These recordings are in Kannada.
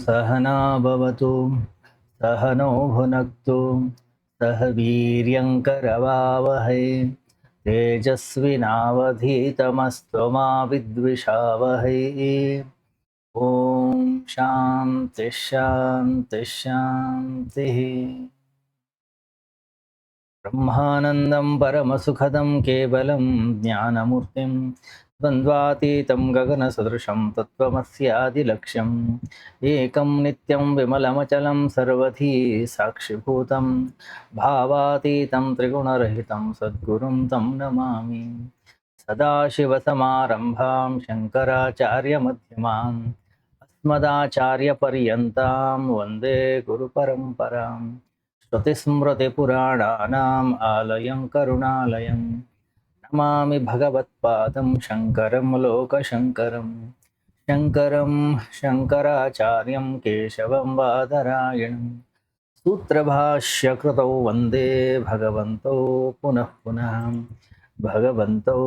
सहना भवतु सहनौ भुनक्तु सह वीर्यङ्करवावहै तेजस्विनावधीतमस्तु मा विद्विषावहै। ॐ शान्ति शान्ति शान्तिः। ब्रह्मानन्दं परमसुखदं केवलं ज्ञानमूर्तिं द्वन्द्वातीतं गगनसदृशं तत्त्वमस्यादिलक्ष्यम् एकं नित्यं विमलमचलं सर्वधी साक्षिभूतं भावातीतं त्रिगुणरहितं सद्गुरुं तं नमामि। सदाशिवसमारम्भां शङ्कराचार्यमध्यमान् अस्मदाचार्यपर्यन्तां वन्दे गुरुपरम्पराम्। श्रुतिस्मृतिपुराणानाम् आलयं करुणालयं नमामि भगवत्पादं शङ्करं लोकशङ्करं। शङ्करं शङ्कराचार्यं केशवं बादरायणं सूत्रभाष्यकृतौ वन्दे भगवन्तौ पुनः पुनः भगवन्तौ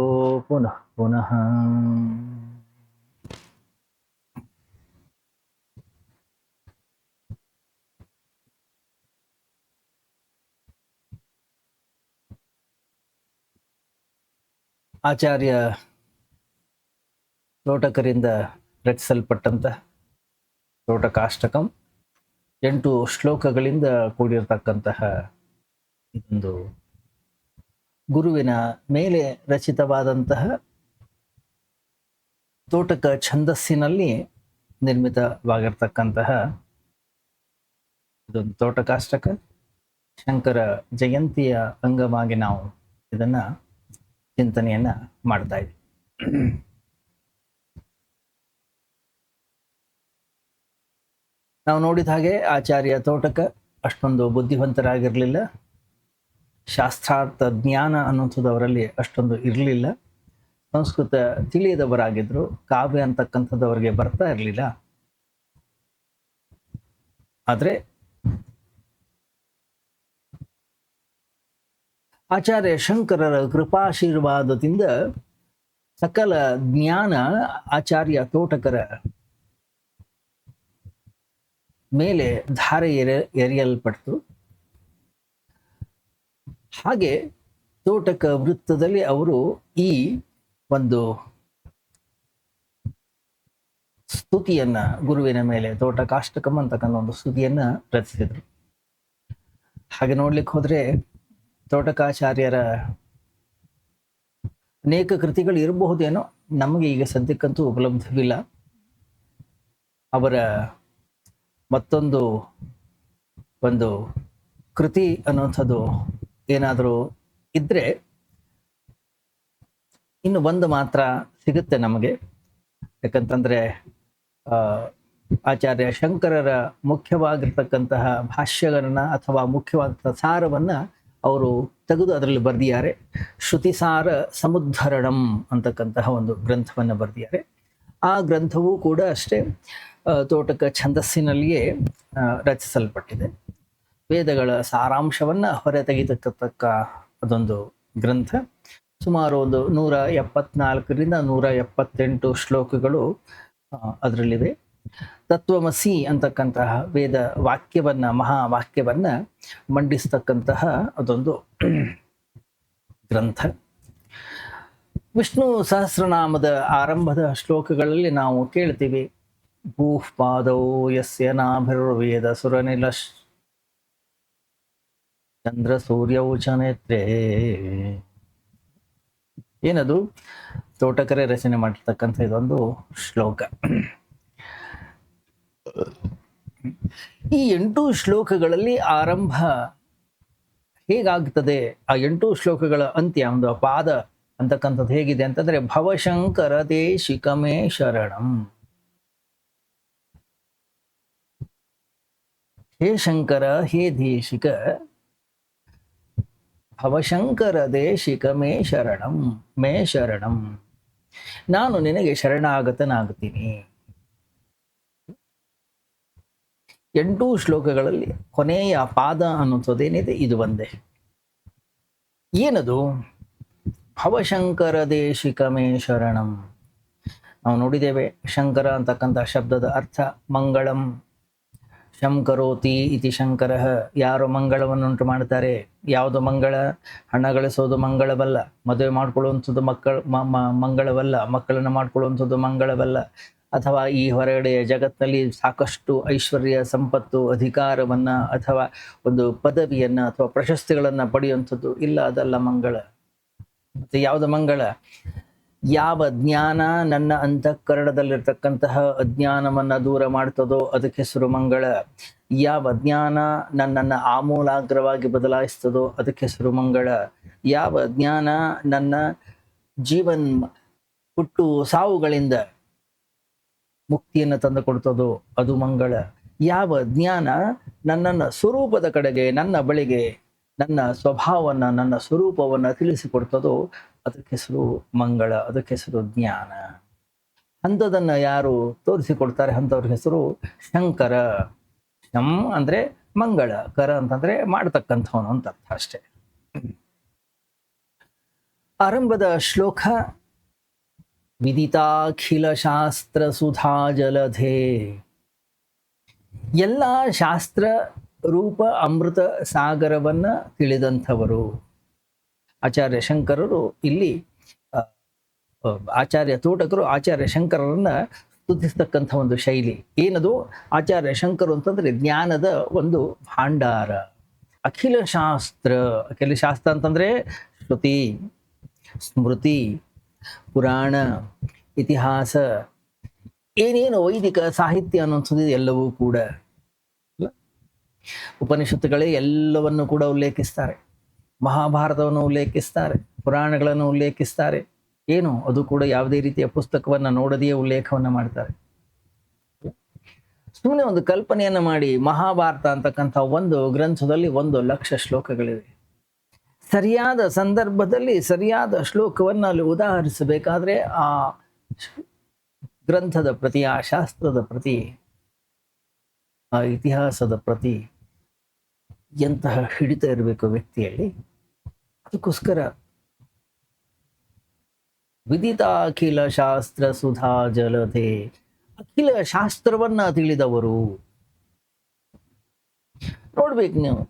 पुनः पुनः। ಆಚಾರ್ಯ ತೋಟಕರಿಂದ ರಚಿಸಲ್ಪಟ್ಟಂತಹ ತೋಟಕಾಷ್ಟಕಂ 8 ಶ್ಲೋಕಗಳಿಂದ ಕೂಡಿರತಕ್ಕಂತಹ ಇದೊಂದು ಗುರುವಿನ ಮೇಲೆ ರಚಿತವಾದಂತಹ ತೋಟಕ ಛಂದಸ್ಸಿನಲ್ಲಿ ನಿರ್ಮಿತವಾಗಿರ್ತಕ್ಕಂತಹ ಇದೊಂದು ತೋಟಕಾಷ್ಟಕ. ಶಂಕರ ಜಯಂತಿಯ ಅಂಗವಾಗಿ ನಾವು ಇದನ್ನ ಚಿಂತನೆಯನ್ನ ಮಾಡ್ತಾ ಇದ್ದೀವಿ. ನಾವು ನೋಡಿದ ಹಾಗೆ ಆಚಾರ್ಯ ತೋಟಕ ಅಷ್ಟೊಂದು ಬುದ್ಧಿವಂತರಾಗಿರಲಿಲ್ಲ. ಶಾಸ್ತ್ರಾರ್ಥ ಜ್ಞಾನ ಅನ್ನುವಂಥದ್ದು ಅವರಲ್ಲಿ ಅಷ್ಟೊಂದು ಇರಲಿಲ್ಲ. ಸಂಸ್ಕೃತ ತಿಳಿಯದವರಾಗಿದ್ರು. ಕಾವ್ಯ ಅಂತಕ್ಕಂಥದ್ದು ಅವರಿಗೆ ಬರ್ತಾ ಇರಲಿಲ್ಲ. ಆದರೆ ಆಚಾರ್ಯ ಶಂಕರರ ಕೃಪಾಶೀರ್ವಾದದಿಂದ ಸಕಲ ಜ್ಞಾನ ಆಚಾರ್ಯ ತೋಟಕರ ಮೇಲೆ ಧಾರೆ ಎರೆಯಲ್ಪಡ್ತು. ಹಾಗೆ ತೋಟಕ ವೃತ್ತದಲ್ಲಿ ಅವರು ಈ ಒಂದು ಸ್ತುತಿಯನ್ನ ಗುರುವಿನ ಮೇಲೆ ತೋಟಕಾಷ್ಟಕಂ ಅಂತಕ್ಕಂಥ ಒಂದು ಸ್ತುತಿಯನ್ನ ರಚಿಸಿದ್ರು. ಹಾಗೆ ನೋಡ್ಲಿಕ್ಕೆ ಹೋದ್ರೆ ತೋಟಕಾಚಾರ್ಯರ ಅನೇಕ ಕೃತಿಗಳು ಇರಬಹುದೇನೋ, ನಮಗೆ ಈಗ ಸದ್ಯಕ್ಕಂತೂ ಉಪಲಬ್ಧವಿಲ್ಲ. ಅವರ ಮತ್ತೊಂದು ಒಂದು ಕೃತಿ ಅನ್ನುವಂಥದ್ದು ಏನಾದರೂ ಇದ್ರೆ ಇನ್ನು ಒಂದು ಮಾತ್ರ ಸಿಗುತ್ತೆ ನಮಗೆ. ಯಾಕಂತಂದ್ರೆ ಆಚಾರ್ಯ ಶಂಕರರ ಮುಖ್ಯವಾಗಿರ್ತಕ್ಕಂತಹ ಭಾಷ್ಯಗಳನ್ನ ಅಥವಾ ಮುಖ್ಯವಾದ ಸಾರವನ್ನ ಅವರು ತೆಗೆದು ಅದರಲ್ಲಿ ಬರೆದಿದ್ದಾರೆ. ಶ್ರುತಿಸಾರ ಸಮುದ್ಧರಣಂ ಅಂತಕ್ಕಂತಹ ಒಂದು ಗ್ರಂಥವನ್ನು ಬರೆದಿದ್ದಾರೆ. ಆ ಗ್ರಂಥವೂ ಕೂಡ ಅಷ್ಟೇ ತೋಟಕ ಛಂದಸ್ಸಿನಲ್ಲಿಯೇ ರಚಿಸಲ್ಪಟ್ಟಿದೆ. ವೇದಗಳ ಸಾರಾಂಶವನ್ನ ಹೊರತೆಗೆಯತಕ್ಕ ಅದೊಂದು ಗ್ರಂಥ. ಸುಮಾರು ಒಂದು 174ರಿಂದ 178 ಶ್ಲೋಕಗಳು ಅದರಲ್ಲಿವೆ. ತತ್ವಮಸಿ ಅಂತಕ್ಕಂತಹ ವೇದ ವಾಕ್ಯವನ್ನ, ಮಹಾವಾಕ್ಯವನ್ನ ಮಂಡಿಸ್ತಕ್ಕಂತಹ ಅದೊಂದು ಗ್ರಂಥ. ವಿಷ್ಣು ಸಹಸ್ರನಾಮದ ಆರಂಭದ ಶ್ಲೋಕಗಳಲ್ಲಿ ನಾವು ಕೇಳ್ತೀವಿ, ಭೂಃ ಪಾದೌ ಯಸ್ಯ ನಾಭಿರ್ವೇದ ಸುರನಿಲ ಚಂದ್ರ ಸೂರ್ಯೌ ಚ ನೇತ್ರೇ. ಏನದು? ತೋಟಕರೇ ರಚನೆ ಮಾಡಿರ್ತಕ್ಕಂಥ ಇದೊಂದು ಶ್ಲೋಕ. ಈ 8 ಶ್ಲೋಕಗಳಲ್ಲಿ ಆರಂಭ ಹೇಗಾಗ್ತದೆ, ಆ 8 ಶ್ಲೋಕಗಳ ಅಂತ್ಯ ಒಂದು ಪಾದ ಅಂತಕ್ಕಂಥದ್ದು ಹೇಗಿದೆ ಅಂತಂದ್ರೆ, ಭವಶಂಕರ ದೇಶಿಕಮೇ ಶರಣಂ. ಹೇ ಶಂಕರ, ಹೇ ದೇಶಿಕ, ಭವಶಂಕರ ದೇಶಿಕ ಮೇ ಶರಣಂ, ಮೇ ಶರಣಂ, ನಾನು ನಿನಗೆ ಶರಣಾಗತನಾಗುತ್ತೀನಿ. 8 ಶ್ಲೋಕಗಳಲ್ಲಿ ಕೊನೆಯ ಪಾದ ಅನ್ನುವಂಥದ್ದೇನಿದೆ ಇದು ಒಂದೇ. ಏನದು? ಭವಶಂಕರ ದೇಶಿಕ ಮೇ ಶರಣಂ. ನಾವು ನೋಡಿದ್ದೇವೆ, ಶಂಕರ ಅಂತಕ್ಕಂಥ ಶಬ್ದದ ಅರ್ಥ ಮಂಗಳಂ, ಶಂಕರೋತಿ ಇತಿ ಶಂಕರ. ಯಾರು ಮಂಗಳವನ್ನುಂಟು ಮಾಡ್ತಾರೆ. ಯಾವುದು ಮಂಗಳ? ಹಣ ಗಳಿಸೋದು ಮಂಗಳವಲ್ಲ, ಮದುವೆ ಮಾಡ್ಕೊಳ್ಳುವಂಥದ್ದು ಮಂಗಳವಲ್ಲ, ಮಕ್ಕಳನ್ನು ಮಾಡ್ಕೊಳ್ಳುವಂಥದ್ದು ಮಂಗಳವಲ್ಲ, ಅಥವಾ ಈ ಹೊರಗಡೆಯ ಜಗತ್ತಿನಲ್ಲಿ ಸಾಕಷ್ಟು ಐಶ್ವರ್ಯ, ಸಂಪತ್ತು, ಅಧಿಕಾರವನ್ನ ಅಥವಾ ಒಂದು ಪದವಿಯನ್ನ ಅಥವಾ ಪ್ರಶಸ್ತಿಗಳನ್ನ ಪಡೆಯುವಂಥದ್ದು ಇಲ್ಲ, ಅದಲ್ಲ ಮಂಗಳ. ಮತ್ತೆ ಯಾವುದು ಮಂಗಳ? ಯಾವ ಜ್ಞಾನ ನನ್ನ ಅಂತಃಕರಣದಲ್ಲಿರ್ತಕ್ಕಂತಹ ಅಜ್ಞಾನವನ್ನ ದೂರ ಮಾಡ್ತದೋ ಅದಕ್ಕೆ ಹೆಸರು ಮಂಗಳ. ಯಾವ ಜ್ಞಾನ ನನ್ನನ್ನು ಆಮೂಲಾಗ್ರವಾಗಿ ಬದಲಾಯಿಸ್ತದೋ ಅದಕ್ಕೆ ಹೆಸರು ಮಂಗಳ. ಯಾವ ಜ್ಞಾನ ನನ್ನ ಜೀವನ್ ಹುಟ್ಟು ಸಾವುಗಳಿಂದ ಮುಕ್ತಿಯನ್ನು ತಂದು ಕೊಡ್ತದೋ ಅದು ಮಂಗಳ. ಯಾವ ಜ್ಞಾನ ನನ್ನನ್ನು ಸ್ವರೂಪದ ಕಡೆಗೆ, ನನ್ನ ಬಳಿಗೆ ನನ್ನ ಸ್ವಭಾವವನ್ನು, ನನ್ನ ಸ್ವರೂಪವನ್ನು ತಿಳಿಸಿಕೊಡ್ತದೋ ಅದಕ್ಕೆ ಹೆಸರು ಮಂಗಳ, ಅದಕ್ಕೆ ಹೆಸರು ಜ್ಞಾನ. ಅಂಥದನ್ನು ಯಾರು ತೋರಿಸಿಕೊಡ್ತಾರೆ ಅಂಥವ್ರ ಹೆಸರು ಶಂಕರ. ಶಂ ಅಂದ್ರೆ ಮಂಗಳ, ಕರ ಅಂತಂದ್ರೆ ಮಾಡತಕ್ಕಂಥವನು ಅಂತ ಅರ್ಥ ಅಷ್ಟೇ. ಆರಂಭದ ಶ್ಲೋಕ ವಿದಿತಾಖಿಲ ಶಾಸ್ತ್ರ ಸುಧಾ ಜಲಧೆ. ಎಲ್ಲ ಶಾಸ್ತ್ರ ರೂಪ ಅಮೃತ ಸಾಗರವನ್ನ ತಿಳಿದಂಥವರು. ಆಚಾರ್ಯ ಶಂಕರರು ಇಲ್ಲಿ ಆಚಾರ್ಯ ತೋಟಕರು ಆಚಾರ್ಯ ಶಂಕರರನ್ನ ಸ್ತುತಿಸ್ತಕ್ಕಂಥ ಒಂದು ಶೈಲಿ ಏನದು? ಆಚಾರ್ಯ ಶಂಕರು ಅಂತಂದ್ರೆ ಜ್ಞಾನದ ಒಂದು ಭಾಂಡಾರ. ಅಖಿಲ ಶಾಸ್ತ್ರ, ಅಖಿಲ ಶಾಸ್ತ್ರ ಅಂತಂದ್ರೆ ಶ್ರುತಿ, ಸ್ಮೃತಿ, ಪುರಾಣ, ಇತಿಹಾಸ, ಏನೇನು ವೈದಿಕ ಸಾಹಿತ್ಯ ಅನ್ನುವಂಥದ್ದು ಎಲ್ಲವೂ ಕೂಡ. ಉಪನಿಷತ್ತುಗಳೇ ಎಲ್ಲವನ್ನು ಕೂಡ ಉಲ್ಲೇಖಿಸ್ತಾರೆ, ಮಹಾಭಾರತವನ್ನು ಉಲ್ಲೇಖಿಸ್ತಾರೆ, ಪುರಾಣಗಳನ್ನು ಉಲ್ಲೇಖಿಸ್ತಾರೆ. ಏನು ಅದು ಕೂಡ ಯಾವುದೇ ರೀತಿಯ ಪುಸ್ತಕವನ್ನ ನೋಡದೆಯೇ ಉಲ್ಲೇಖವನ್ನ ಮಾಡ್ತಾರೆ. ಸುಮ್ಮನೆ ಒಂದು ಕಲ್ಪನೆಯನ್ನ ಮಾಡಿ, ಮಹಾಭಾರತ ಅಂತಕ್ಕಂಥ ಒಂದು ಗ್ರಂಥದಲ್ಲಿ 1,00,000 ಶ್ಲೋಕಗಳಿವೆ. ಸರಿಯಾದ ಸಂದರ್ಭದಲ್ಲಿ ಸರಿಯಾದ ಶ್ಲೋಕವನ್ನು ಅಲ್ಲಿ ಉದಾಹರಿಸಬೇಕಾದ್ರೆ ಆ ಗ್ರಂಥದ ಪ್ರತಿ, ಆ ಶಾಸ್ತ್ರದ ಪ್ರತಿ, ಆ ಇತಿಹಾಸದ ಪ್ರತಿ ಎಂತಹ ಹಿಡಿತ ಇರಬೇಕು ವ್ಯಕ್ತಿಯಲ್ಲಿ. ಅದಕ್ಕೋಸ್ಕರ ವಿದಿತ ಅಖಿಲ ಶಾಸ್ತ್ರ ಸುಧಾ ಜಲಧೆ, ಅಖಿಲ ಶಾಸ್ತ್ರವನ್ನ ತಿಳಿದವರು. ನೋಡ್ಬೇಕು ನೀವು,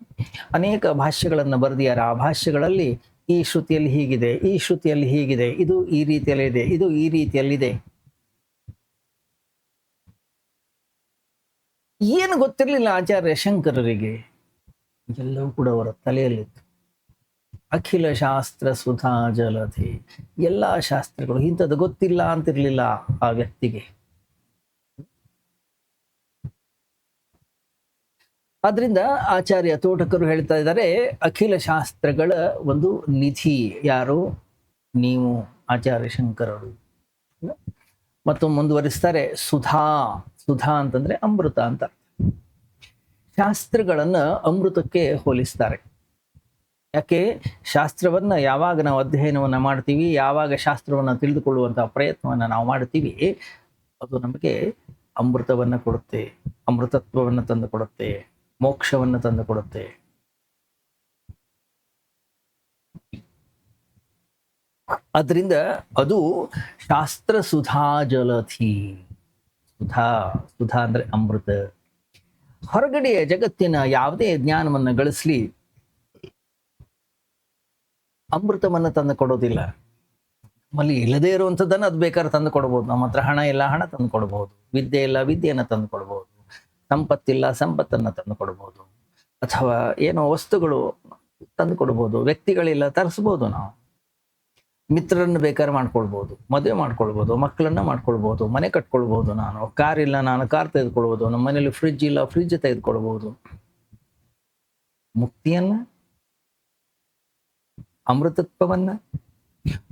ಅನೇಕ ಭಾಷ್ಯಗಳನ್ನು ಬರೆದಿದ್ದಾರೆ. ಆ ಭಾಷ್ಯಗಳಲ್ಲಿ ಈ ಶ್ರುತಿಯಲ್ಲಿ ಹೀಗಿದೆ, ಈ ಶ್ರುತಿಯಲ್ಲಿ ಹೀಗಿದೆ, ಇದು ಈ ರೀತಿಯಲ್ಲಿದೆ, ಇದು ಈ ರೀತಿಯಲ್ಲಿದೆ. ಏನು ಗೊತ್ತಿರಲಿಲ್ಲ ಆಚಾರ್ಯ ಶಂಕರರಿಗೆ, ಎಲ್ಲವೂ ಕೂಡ ಅವರ ತಲೆಯಲ್ಲಿತ್ತು. ಅಖಿಲ ಶಾಸ್ತ್ರ ಸುಧಾ ಜಲಧೆ, ಎಲ್ಲ ಶಾಸ್ತ್ರಗಳು, ಇಂಥದ್ದು ಗೊತ್ತಿಲ್ಲ ಅಂತಿರ್ಲಿಲ್ಲ ಆ ವ್ಯಕ್ತಿಗೆ. ಆದ್ರಿಂದ ಆಚಾರ್ಯ ತೋಟಕರು ಹೇಳ್ತಾ ಇದ್ದಾರೆ, ಅಖಿಲ ಶಾಸ್ತ್ರಗಳ ಒಂದು ನಿಧಿ ಯಾರು? ನೀವು ಆಚಾರ್ಯ ಶಂಕರರು. ಮತ್ತು ಮುಂದುವರಿಸ್ತಾರೆ, ಸುಧಾ, ಸುಧಾ ಅಂತಂದ್ರೆ ಅಮೃತ ಅಂತ. ಶಾಸ್ತ್ರಗಳನ್ನ ಅಮೃತಕ್ಕೆ ಹೋಲಿಸ್ತಾರೆ. ಯಾಕೆ? ಶಾಸ್ತ್ರವನ್ನ ಯಾವಾಗ ನಾವು ಅಧ್ಯಯನವನ್ನ ಮಾಡ್ತೀವಿ, ಯಾವಾಗ ಶಾಸ್ತ್ರವನ್ನ ತಿಳಿದುಕೊಳ್ಳುವಂತಹ ಪ್ರಯತ್ನವನ್ನ ನಾವು ಮಾಡ್ತೀವಿ, ಅದು ನಮಗೆ ಅಮೃತವನ್ನ ಕೊಡುತ್ತೆ, ಅಮೃತತ್ವವನ್ನು ತಂದು ಕೊಡುತ್ತೆ, ಮೋಕ್ಷವನ್ನು ತಂದು ಕೊಡುತ್ತೆ. ಅದರಿಂದ ಅದು ಶಾಸ್ತ್ರ ಸುಧಾ ಜಲಧಿ. ಸುಧಾ, ಸುಧಾ ಅಂದ್ರೆ ಅಮೃತ. ಹೊರಗಡೆಯ ಜಗತ್ತಿನ ಯಾವುದೇ ಜ್ಞಾನವನ್ನ ಗಳಿಸ್ಲಿ, ಅಮೃತವನ್ನ ತಂದು ಕೊಡೋದಿಲ್ಲ. ನಮ್ಮಲ್ಲಿ ಇಲ್ಲದೇ ಇರುವಂಥದ್ದನ್ನು ಅದು ಬೇಕಾದ್ರೆ ತಂದು ಕೊಡ್ಬೋದು. ನಮ್ಮ ಹತ್ರ ಹಣ ಇಲ್ಲ, ಹಣ ತಂದು ಕೊಡ್ಬೋದು. ವಿದ್ಯೆ ಇಲ್ಲ, ವಿದ್ಯೆಯನ್ನು ತಂದು ಕೊಡ್ಬೋದು. ಸಂಪತ್ತಿಲ್ಲ, ಸಂಪತ್ತನ್ನು ತಂದು ಕೊಡ್ಬೋದು. ಅಥವಾ ಏನೋ ವಸ್ತುಗಳು ತಂದು ಕೊಡ್ಬೋದು. ವ್ಯಕ್ತಿಗಳಿಲ್ಲ, ತರಿಸ್ಬೋದು. ನಾವು ಮಿತ್ರರನ್ನು ಬೇಕಾದ್ರೆ ಮಾಡ್ಕೊಳ್ಬೋದು, ಮದುವೆ ಮಾಡ್ಕೊಳ್ಬೋದು, ಮಕ್ಕಳನ್ನ ಮಾಡ್ಕೊಳ್ಬೋದು, ಮನೆ ಕಟ್ಕೊಳ್ಬೋದು. ನಾನು ಕಾರ್ ಇಲ್ಲ, ನಾನು ಕಾರ್ ತೆಗೆದುಕೊಳ್ಬೋದು. ನಮ್ಮ ಮನೇಲಿ ಫ್ರಿಡ್ಜ್ ಇಲ್ಲ, ಫ್ರಿಡ್ಜ್ ತೆಗೆದುಕೊಳ್ಬೋದು. ಮುಕ್ತಿಯನ್ನ, ಅಮೃತತ್ವವನ್ನ,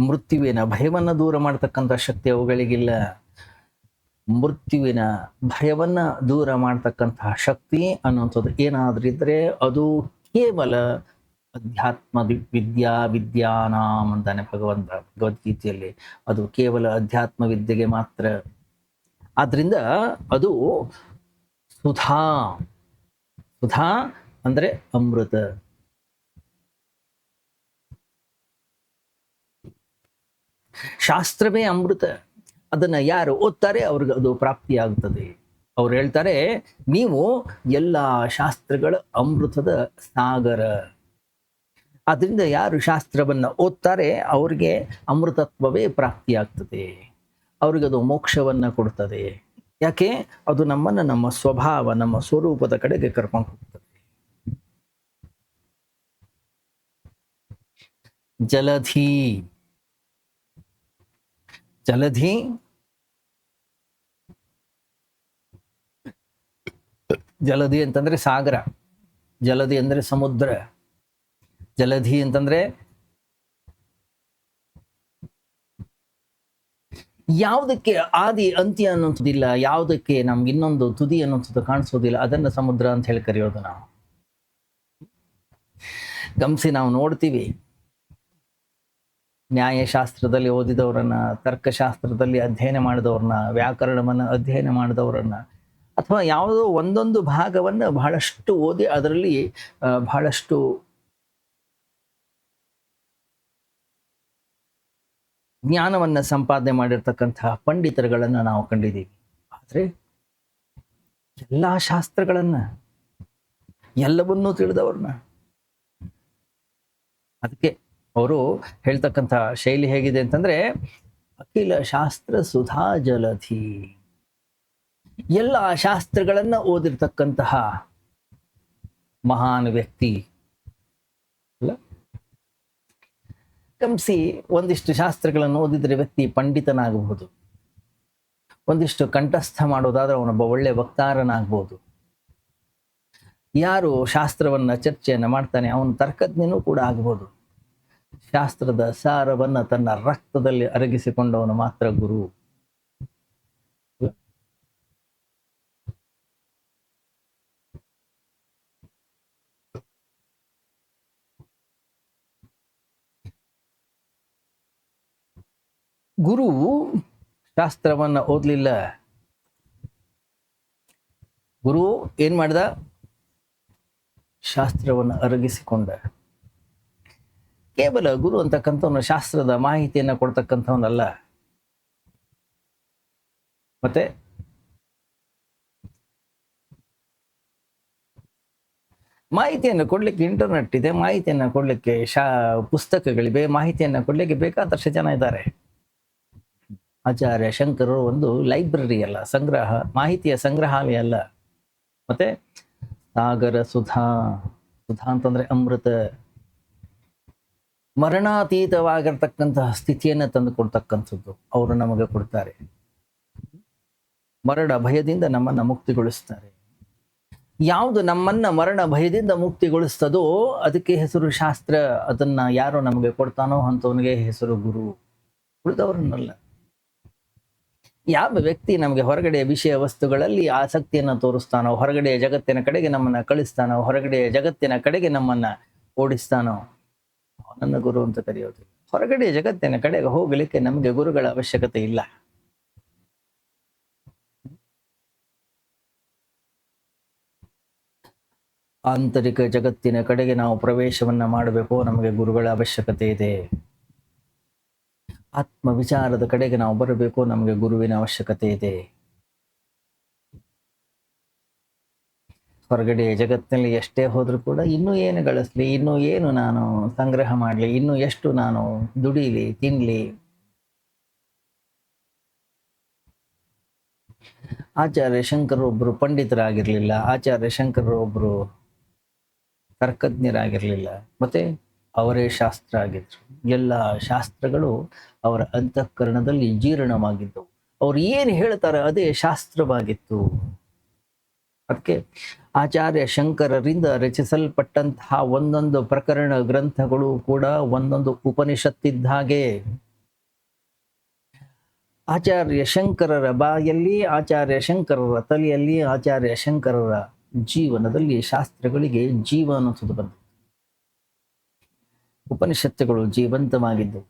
ಮೃತ್ಯುವಿನ ಭಯವನ್ನ ದೂರ ಮಾಡತಕ್ಕಂಥ ಶಕ್ತಿ ಅವುಗಳಿಗಿಲ್ಲ. ಮೃತ್ಯುವಿನ ಭಯವನ್ನ ದೂರ ಮಾಡತಕ್ಕಂತಹ ಶಕ್ತಿ ಅನ್ನುವಂಥದ್ದು ಏನಾದ್ರೂ ಇದ್ರೆ ಅದು ಕೇವಲ ಅಧ್ಯಾತ್ಮ ವಿದ್ಯಾನಾಂ ಅಂತಾನೆ ಭಗವದ್ಗೀತೆಯಲ್ಲಿ. ಅದು ಕೇವಲ ಅಧ್ಯಾತ್ಮ ವಿದ್ಯೆಗೆ ಮಾತ್ರ. ಆದ್ರಿಂದ ಅದು ಸುಧಾ, ಸುಧಾ ಅಂದ್ರೆ ಅಮೃತ. ಶಾಸ್ತ್ರವೇ ಅಮೃತ. ಅದನ್ನ ಯಾರು ಓದ್ತಾರೆ ಅವ್ರಿಗೆ ಅದು ಪ್ರಾಪ್ತಿಯಾಗುತ್ತದೆ. ಅವ್ರು ಹೇಳ್ತಾರೆ, ನೀವು ಎಲ್ಲ ಶಾಸ್ತ್ರಗಳ ಅಮೃತದ ಸಾಗರ. ಅದರಿಂದ ಯಾರು ಶಾಸ್ತ್ರವನ್ನ ಓದ್ತಾರೆ ಅವ್ರಿಗೆ ಅಮೃತತ್ವವೇ ಪ್ರಾಪ್ತಿಯಾಗ್ತದೆ, ಅವ್ರಿಗೆ ಅದು ಮೋಕ್ಷವನ್ನ ಕೊಡ್ತದೆ. ಯಾಕೆ? ಅದು ನಮ್ಮನ್ನ ನಮ್ಮ ಸ್ವಭಾವ, ನಮ್ಮ ಸ್ವರೂಪದ ಕಡೆಗೆ ಕರ್ಕೊಂಡು ಹೋಗ್ತದೆ. ಜಲಧಿ, ಜಲಧಿ ಜಲಧಿ ಅಂತಂದ್ರೆ ಸಾಗರ, ಜಲಧಿ ಅಂದ್ರೆ ಸಮುದ್ರ, ಜಲಧಿ ಅಂತಂದ್ರೆ ಯಾವುದಕ್ಕೆ ಆದಿ ಅಂತ್ಯ ಅನ್ನೋದಿಲ್ಲ, ಯಾವುದಕ್ಕೆ ನಮ್ಗೆ ಇನ್ನೊಂದು ತುದಿ ಅನ್ನೋದು ಕಾಣಿಸೋದಿಲ್ಲ, ಅದನ್ನ ಸಮುದ್ರ ಅಂತ ಹೇಳಿ ಕರೆಯೋದು ನಾವು. ಗಮನಿಸಿ, ನಾವು ನೋಡ್ತೀವಿ ನ್ಯಾಯಶಾಸ್ತ್ರದಲ್ಲಿ ಓದಿದವರನ್ನ, ತರ್ಕಶಾಸ್ತ್ರದಲ್ಲಿ ಅಧ್ಯಯನ ಮಾಡಿದವ್ರನ್ನ, ವ್ಯಾಕರಣವನ್ನ ಅಧ್ಯಯನ ಮಾಡಿದವರನ್ನ, ಅಥವಾ ಯಾವುದೋ ಒಂದೊಂದು ಭಾಗವನ್ನ ಬಹಳಷ್ಟು ಓದಿ ಅದರಲ್ಲಿ ಬಹಳಷ್ಟು ಜ್ಞಾನವನ್ನ ಸಂಪಾದನೆ ಮಾಡಿರ್ತಕ್ಕಂತಹ ಪಂಡಿತರುಗಳನ್ನ ನಾವು ಕಂಡಿದ್ದೀವಿ. ಆದ್ರೆ ಎಲ್ಲಾ ಶಾಸ್ತ್ರಗಳನ್ನ, ಎಲ್ಲವನ್ನೂ ತಿಳಿದವ್ರನ್ನ, ಅದಕ್ಕೆ ಅವರು ಹೇಳ್ತಕ್ಕಂಥ ಶೈಲಿ ಹೇಗಿದೆ ಅಂತಂದ್ರೆ, ಅಖಿಲ ಶಾಸ್ತ್ರ ಸುಧಾ ಜಲಧಿ, ಎಲ್ಲ ಶಾಸ್ತ್ರಗಳನ್ನ ಓದಿರ್ತಕ್ಕಂತಹ ಮಹಾನ್ ವ್ಯಕ್ತಿ ಅಲ್ಲ. ಗಮನಿಸಿ, ಒಂದಿಷ್ಟು ಶಾಸ್ತ್ರಗಳನ್ನು ಓದಿದ್ರೆ ವ್ಯಕ್ತಿ ಪಂಡಿತನಾಗಬಹುದು, ಒಂದಿಷ್ಟು ಕಂಠಸ್ಥ ಮಾಡೋದಾದ್ರೆ ಅವನೊಬ್ಬ ಒಳ್ಳೆ ವಕ್ತಾರನಾಗಬಹುದು. ಯಾರು ಶಾಸ್ತ್ರವನ್ನ ಚರ್ಚೆಯನ್ನ ಮಾಡ್ತಾನೆ ಅವನು ತರ್ಕಜ್ಞನೂ ಕೂಡ ಆಗಬಹುದು. ಶಾಸ್ತ್ರದ ಸಾರವನ್ನ ತನ್ನ ರಕ್ತದಲ್ಲಿ ಅರಗಿಸಿಕೊಂಡವನು ಮಾತ್ರ ಗುರು. ಗುರು ಶಾಸ್ತ್ರವನ್ನ ಓದ್ಲಿಲ್ಲ. ಗುರು ಏನ್ ಮಾಡ್ದ? ಶಾಸ್ತ್ರವನ್ನು ಅರಗಿಸಿಕೊಂಡ. ಕೇವಲ ಗುರು ಅಂತಕ್ಕಂಥವನು ಶಾಸ್ತ್ರದ ಮಾಹಿತಿಯನ್ನ ಕೊಡ್ತಕ್ಕಂಥವನಲ್ಲ. ಮತ್ತೆ ಮಾಹಿತಿಯನ್ನು ಕೊಡ್ಲಿಕ್ಕೆ ಇಂಟರ್ನೆಟ್ ಇದೆ, ಮಾಹಿತಿಯನ್ನ ಕೊಡ್ಲಿಕ್ಕೆ ಪುಸ್ತಕಗಳಿವೆ, ಮಾಹಿತಿಯನ್ನ ಕೊಡ್ಲಿಕ್ಕೆ ಬೇಕಾದಷ್ಟು ಜನ ಇದ್ದಾರೆ. ಆಚಾರ್ಯ ಶಂಕರರು ಒಂದು ಲೈಬ್ರರಿ ಅಲ್ಲ, ಸಂಗ್ರಹ, ಮಾಹಿತಿಯ ಸಂಗ್ರಹಾಲಯ ಅಲ್ಲ. ಮತ್ತೆ ಸಾಗರ ಸುಧಾ, ಸುಧಾ ಅಂತಂದ್ರೆ ಅಮೃತ, ಮರಣಾತೀತವಾಗಿರ್ತಕ್ಕಂತಹ ಸ್ಥಿತಿಯನ್ನ ತಂದು ಕೊಡ್ತಕ್ಕಂಥದ್ದು ಅವರು ನಮಗೆ ಕೊಡ್ತಾರೆ. ಮರಣ ಭಯದಿಂದ ನಮ್ಮನ್ನ ಮುಕ್ತಿಗೊಳಿಸ್ತಾರೆ. ಯಾವುದು ನಮ್ಮನ್ನ ಮರಣ ಭಯದಿಂದ ಮುಕ್ತಿಗೊಳಿಸ್ತದೋ ಅದಕ್ಕೆ ಹೆಸರು ಶಾಸ್ತ್ರ. ಅದನ್ನ ಯಾರು ನಮಗೆ ಕೊಡ್ತಾನೋ ಅಂತವನಿಗೆ ಹೆಸರು ಗುರು, ಉಳಿದವರನ್ನಲ್ಲ. ಯಾವ ವ್ಯಕ್ತಿ ನಮಗೆ ಹೊರಗಡೆಯ ವಿಷಯ ವಸ್ತುಗಳಲ್ಲಿ ಆಸಕ್ತಿಯನ್ನ ತೋರಿಸ್ತಾನೋ, ಹೊರಗಡೆಯ ಜಗತ್ತಿನ ಕಡೆಗೆ ನಮ್ಮನ್ನ ಕಳಿಸ್ತಾನೋ, ಹೊರಗಡೆಯ ಜಗತ್ತಿನ ಕಡೆಗೆ ನಮ್ಮನ್ನ ಓಡಿಸ್ತಾನೋ ಅವನನ್ನ ಗುರು ಅಂತ ಕರೆಯೋದು. ಹೊರಗಡೆಯ ಜಗತ್ತಿನ ಕಡೆಗೆ ಹೋಗಲಿಕ್ಕೆ ನಮಗೆ ಗುರುಗಳ ಅವಶ್ಯಕತೆ ಇಲ್ಲ. ಆಂತರಿಕ ಜಗತ್ತಿನ ಕಡೆಗೆ ನಾವು ಪ್ರವೇಶವನ್ನ ಮಾಡಬೇಕು, ನಮಗೆ ಗುರುಗಳ ಅವಶ್ಯಕತೆ ಇದೆ. ಆತ್ಮ ವಿಚಾರದ ಕಡೆಗೆ ನಾವು ಬರಬೇಕು, ನಮಗೆ ಗುರುವಿನ ಅವಶ್ಯಕತೆ ಇದೆ. ಹೊರಗಡೆ ಜಗತ್ತಿನಲ್ಲಿ ಎಷ್ಟೇ ಹೋದ್ರೂ ಕೂಡ ಇನ್ನೂ ಏನು ಗಳಿಸ್ಲಿ, ಇನ್ನೂ ಏನು ನಾನು ಸಂಗ್ರಹ ಮಾಡಲಿ, ಇನ್ನೂ ಎಷ್ಟು ನಾನು ದುಡಿಲಿ, ತಿನ್ಲಿ. ಆಚಾರ್ಯ ಶಂಕರರು ಒಬ್ರು ಪಂಡಿತರಾಗಿರ್ಲಿಲ್ಲ, ಆಚಾರ್ಯ ಶಂಕರರು ಒಬ್ರು ತರ್ಕಜ್ಞರಾಗಿರ್ಲಿಲ್ಲ, ಮತ್ತೆ ಅವರೇ ಶಾಸ್ತ್ರ ಆಗಿದ್ರು. ಎಲ್ಲ ಶಾಸ್ತ್ರಗಳು ಅವರ ಅಂತಃಕರಣದಲ್ಲಿ ಜೀರ್ಣವಾಗಿದ್ದವು. ಅವ್ರು ಏನು ಹೇಳ್ತಾರೆ ಅದೇ ಶಾಸ್ತ್ರವಾಗಿತ್ತು. ಅದಕ್ಕೆ ಆಚಾರ್ಯ ಶಂಕರರಿಂದ ರಚಿಸಲ್ಪಟ್ಟಂತಹ ಒಂದೊಂದು ಪ್ರಕರಣ ಗ್ರಂಥಗಳು ಕೂಡ ಒಂದೊಂದು ಉಪನಿಷತ್ತಿದ್ದ ಹಾಗೆ. ಆಚಾರ್ಯ ಶಂಕರರ ಬಾಯಲ್ಲಿ, ಆಚಾರ್ಯ ಶಂಕರರ ತಲೆಯಲ್ಲಿ, ಆಚಾರ್ಯ ಶಂಕರರ ಜೀವನದಲ್ಲಿ ಶಾಸ್ತ್ರಗಳಿಗೆ ಜೀವ ಅನ್ನೋದು ಬಂತು. ಉಪನಿಷತ್ತುಗಳು ಜೀವಂತವಾಗಿದ್ದವು.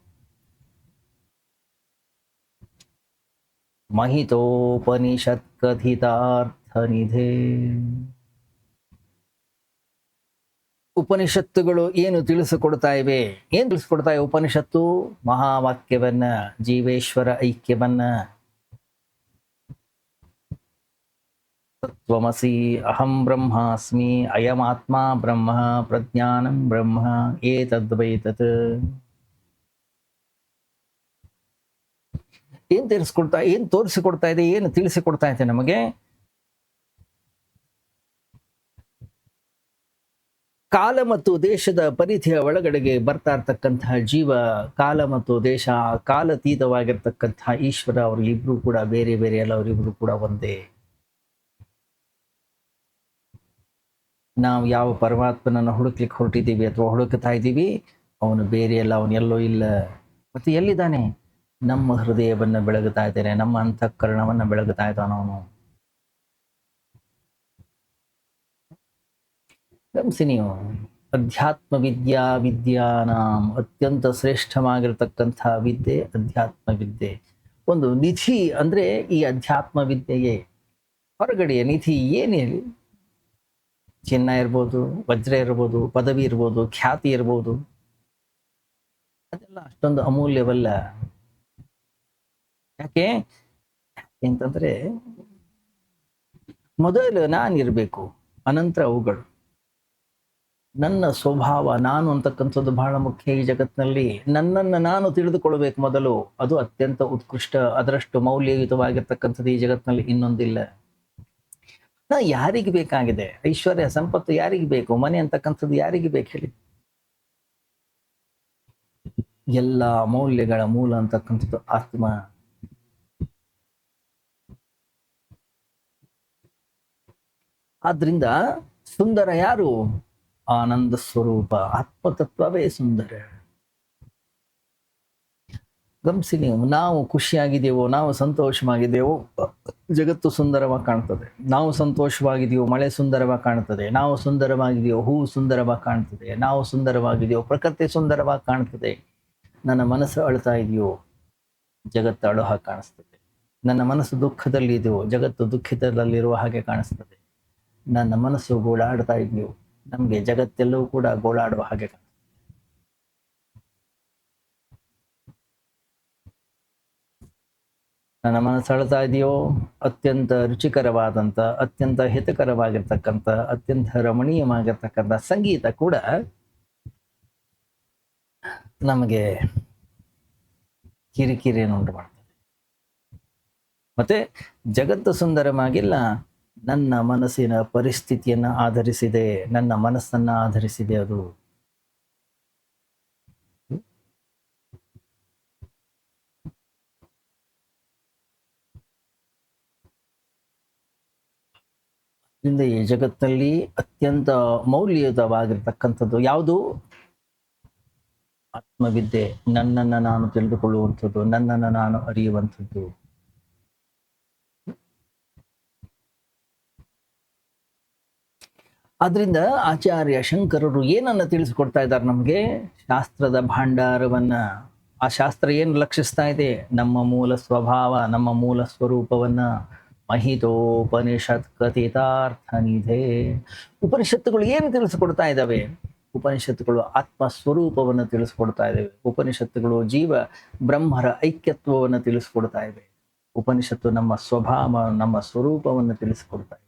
ಮಹಿತೋಪನಿಷತ್ ಕಥಿತಾರ್ಥ ನಿಧೇ. ಉಪನಿಷತ್ತುಗಳು ಏನು ತಿಳಿಸಿಕೊಡ್ತಾ ಇವೆ? ಏನ್ ತಿಳಿಸ್ಕೊಡ್ತಾ ಇವೆ ಉಪನಿಷತ್ತು? ಮಹಾವಾಕ್ಯವನ್ನ, ಜೀವೇಶ್ವರ ಐಕ್ಯವನ್ನ, ತ್ವಮಸಿ ಅಹಂ ಬ್ರಹ್ಮಾಸ್ಮಿ ಅಯಮಾತ್ಮ ಬ್ರಹ್ಮ ಪ್ರಜ್ಞಾನಂ ಬ್ರಹ್ಮ ಏತದ್ವೈತತ್. ಏನ್ ತೋರಿಸಿಕೊಡ್ತಾ ಇದೆ, ಏನು ತಿಳಿಸಿಕೊಡ್ತಾ ಇದೆ ನಮಗೆ? ಕಾಲ ಮತ್ತು ದೇಶದ ಪರಿಧಿಯ ಒಳಗಡೆಗೆ ಬರ್ತಾ ಇರ್ತಕ್ಕಂತಹ ಜೀವ, ಕಾಲ ಮತ್ತು ದೇಶ, ಕಾಲತೀತವಾಗಿರ್ತಕ್ಕಂತಹ ಈಶ್ವರ, ಅವರು ಇಬ್ರು ಕೂಡ ಬೇರೆ ಬೇರೆ ಅಲ್ಲ, ಅವರಿಬ್ರು ಕೂಡ ಒಂದೇ. ನಾವು ಯಾವ ಪರಮಾತ್ಮನನ್ನು ಹುಡುಕ್ಲಿಕ್ಕೆ ಹೊರಟಿದ್ದೀವಿ ಅಥವಾ ಹುಡುಕ್ತಾ ಇದ್ದೀವಿ, ಅವನು ಬೇರೆ ಅಲ್ಲ, ಅವನು ಎಲ್ಲೋ ಇಲ್ಲ. ಮತ್ತೆ ಎಲ್ಲಿದ್ದಾನೆ? ನಮ್ಮ ಹೃದಯವನ್ನ ಬೆಳಗುತ್ತಾ ಇದ್ದಾನೆ, ನಮ್ಮ ಅಂತಃಕರಣವನ್ನ ಬೆಳಗುತ್ತಾ ಇದ್ದಾನ ಅವನು. ಗಮನಿಸಿ ನೀವು, ಅಧ್ಯಾತ್ಮ ವಿದ್ಯಾನಾಂ ಅತ್ಯಂತ ಶ್ರೇಷ್ಠವಾಗಿರ್ತಕ್ಕಂಥ ವಿದ್ಯೆ ಅಧ್ಯಾತ್ಮ ವಿದ್ಯೆ. ಒಂದು ನಿಧಿ ಅಂದ್ರೆ ಈ ಅಧ್ಯಾತ್ಮ ವಿದ್ಯೆಯೇ. ಹೊರಗಡೆಯ ನಿಧಿ ಏನೇ ಹೇಳಿ, ಚಿನ್ನ ಇರ್ಬೋದು, ವಜ್ರ ಇರ್ಬೋದು, ಪದವಿ ಇರ್ಬೋದು, ಖ್ಯಾತಿ ಇರ್ಬೋದು, ಅದೆಲ್ಲ ಅಷ್ಟೊಂದು ಅಮೂಲ್ಯವಲ್ಲ. ಯಾಕೆ ಅಂತಂದ್ರೆ, ಮೊದಲು ನಾನಿರ್ಬೇಕು, ಅನಂತರ ಅವುಗಳು. ನನ್ನ ಸ್ವಭಾವ, ನಾನು ಅಂತಕ್ಕಂಥದ್ದು ಬಹಳ ಮುಖ್ಯ ಈ ಜಗತ್ತಿನಲ್ಲಿ. ನನ್ನನ್ನು ನಾನು ತಿಳಿದುಕೊಳ್ಬೇಕು ಮೊದಲು. ಅದು ಅತ್ಯಂತ ಉತ್ಕೃಷ್ಟ, ಅದರಷ್ಟು ಮೌಲ್ಯಯುತವಾಗಿರ್ತಕ್ಕಂಥದ್ದು ಈ ಜಗತ್ತಿನಲ್ಲಿ ಇನ್ನೊಂದಿಲ್ಲ. ಯಾರಿಗೆ ಬೇಕಾಗಿದೆ ಐಶ್ವರ್ಯ ಸಂಪತ್ತು? ಯಾರಿಗೆ ಬೇಕು? ಮನೆ ಅಂತಕ್ಕಂಥದ್ದು ಯಾರಿಗೆ ಬೇಕು ಹೇಳಿ? ಎಲ್ಲ ಮೌಲ್ಯಗಳ ಮೂಲ ಅಂತಕ್ಕಂಥದ್ದು ಆತ್ಮ. ಆದ್ರಿಂದ ಸುಂದರ ಯಾರು? ಆನಂದ ಸ್ವರೂಪ, ಆತ್ಮತತ್ವವೇ ಸುಂದರ. ಗಮನಿಸಿ ನೀವು, ನಾವು ಖುಷಿಯಾಗಿದ್ದೇವೋ, ನಾವು ಸಂತೋಷವಾಗಿದ್ದೇವೋ, ಜಗತ್ತು ಸುಂದರವಾಗಿ ಕಾಣ್ತದೆ. ನಾವು ಸಂತೋಷವಾಗಿದೆಯೋ, ಮಳೆ ಸುಂದರವಾಗಿ ಕಾಣ್ತದೆ. ನಾವು ಸುಂದರವಾಗಿದೆಯೋ, ಹೂವು ಸುಂದರವಾಗಿ ಕಾಣ್ತದೆ. ನಾವು ಸುಂದರವಾಗಿದೆಯೋ, ಪ್ರಕೃತಿ ಸುಂದರವಾಗಿ ಕಾಣ್ತದೆ. ನನ್ನ ಮನಸ್ಸು ಅಳ್ತಾ ಇದೆಯೋ, ಜಗತ್ತು ಅಳೋ ಹಾಗೆ ಕಾಣಿಸ್ತದೆ. ನನ್ನ ಮನಸ್ಸು ದುಃಖದಲ್ಲಿ ಇದೆಯೋ, ಜಗತ್ತು ದುಃಖಿತದಲ್ಲಿರುವ ಹಾಗೆ ಕಾಣಿಸ್ತದೆ. ನನ್ನ ಮನಸ್ಸು ಗೋಳಾಡ್ತಾ ಇದೆಯೋ, ನಮಗೆ ಜಗತ್ತೆಲ್ಲವೂ ಕೂಡ ಗೋಳಾಡುವ ಹಾಗೆ ಕಾಣಿಸ್ತದೆ. ನನ್ನ ಮನಸ್ಸು ಅಳ್ತಾ ಇದೆಯೋ, ಅತ್ಯಂತ ರುಚಿಕರವಾದಂಥ, ಅತ್ಯಂತ ಹಿತಕರವಾಗಿರ್ತಕ್ಕಂಥ, ಅತ್ಯಂತ ರಮಣೀಯವಾಗಿರ್ತಕ್ಕಂಥ ಸಂಗೀತ ಕೂಡ ನಮಗೆ ಕಿರಿಕಿರಿಯನ್ನು ಉಂಟು ಮಾಡ್ತದೆ. ಮತ್ತೆ ಜಗತ್ತು ಸುಂದರವಾಗಿಲ್ಲ, ನನ್ನ ಮನಸ್ಸಿನ ಪರಿಸ್ಥಿತಿಯನ್ನ ಆಧರಿಸಿದೆ, ನನ್ನ ಮನಸ್ಸನ್ನ ಆಧರಿಸಿದೆ ಅದು. ಇದರಿಂದ ಈ ಜಗತ್ತಿನಲ್ಲಿ ಅತ್ಯಂತ ಮೌಲ್ಯಯುತವಾಗಿರ್ತಕ್ಕಂಥದ್ದು ಯಾವುದು? ಆತ್ಮವಿದ್ಯೆ. ನನ್ನನ್ನು ನಾನು ತಿಳಿದುಕೊಳ್ಳುವಂಥದ್ದು, ನನ್ನನ್ನು ನಾನು ಅರಿಯುವಂಥದ್ದು. ಆದ್ರಿಂದ ಆಚಾರ್ಯ ಶಂಕರರು ಏನನ್ನ ತಿಳಿಸಿಕೊಡ್ತಾ ಇದ್ದಾರೆ ನಮಗೆ? ಶಾಸ್ತ್ರದ ಭಾಂಡಾರವನ್ನ. ಆ ಶಾಸ್ತ್ರ ಏನು ಲಕ್ಷಿಸ್ತಾ ಇದೆ? ನಮ್ಮ ಮೂಲ ಸ್ವಭಾವ, ನಮ್ಮ ಮೂಲ ಸ್ವರೂಪವನ್ನ. ಮಹಿತೋಪನಿಷತ್ ಕಥಿತಾರ್ಥ ನಿಧೇ. ಉಪನಿಷತ್ತುಗಳು ಏನು ತಿಳಿಸಿಕೊಡ್ತಾ ಇದ್ದಾವೆ? ಉಪನಿಷತ್ತುಗಳು ಆತ್ಮ ಸ್ವರೂಪವನ್ನು ತಿಳಿಸ್ಕೊಡ್ತಾ ಇದ್ದಾವೆ. ಉಪನಿಷತ್ತುಗಳು ಜೀವ ಬ್ರಹ್ಮರ ಐಕ್ಯತ್ವವನ್ನು ತಿಳಿಸ್ಕೊಡ್ತಾ ಇವೆ. ಉಪನಿಷತ್ತು ನಮ್ಮ ಸ್ವಭಾವ, ನಮ್ಮ ಸ್ವರೂಪವನ್ನು ತಿಳಿಸ್ಕೊಡ್ತಾ ಇದೆ.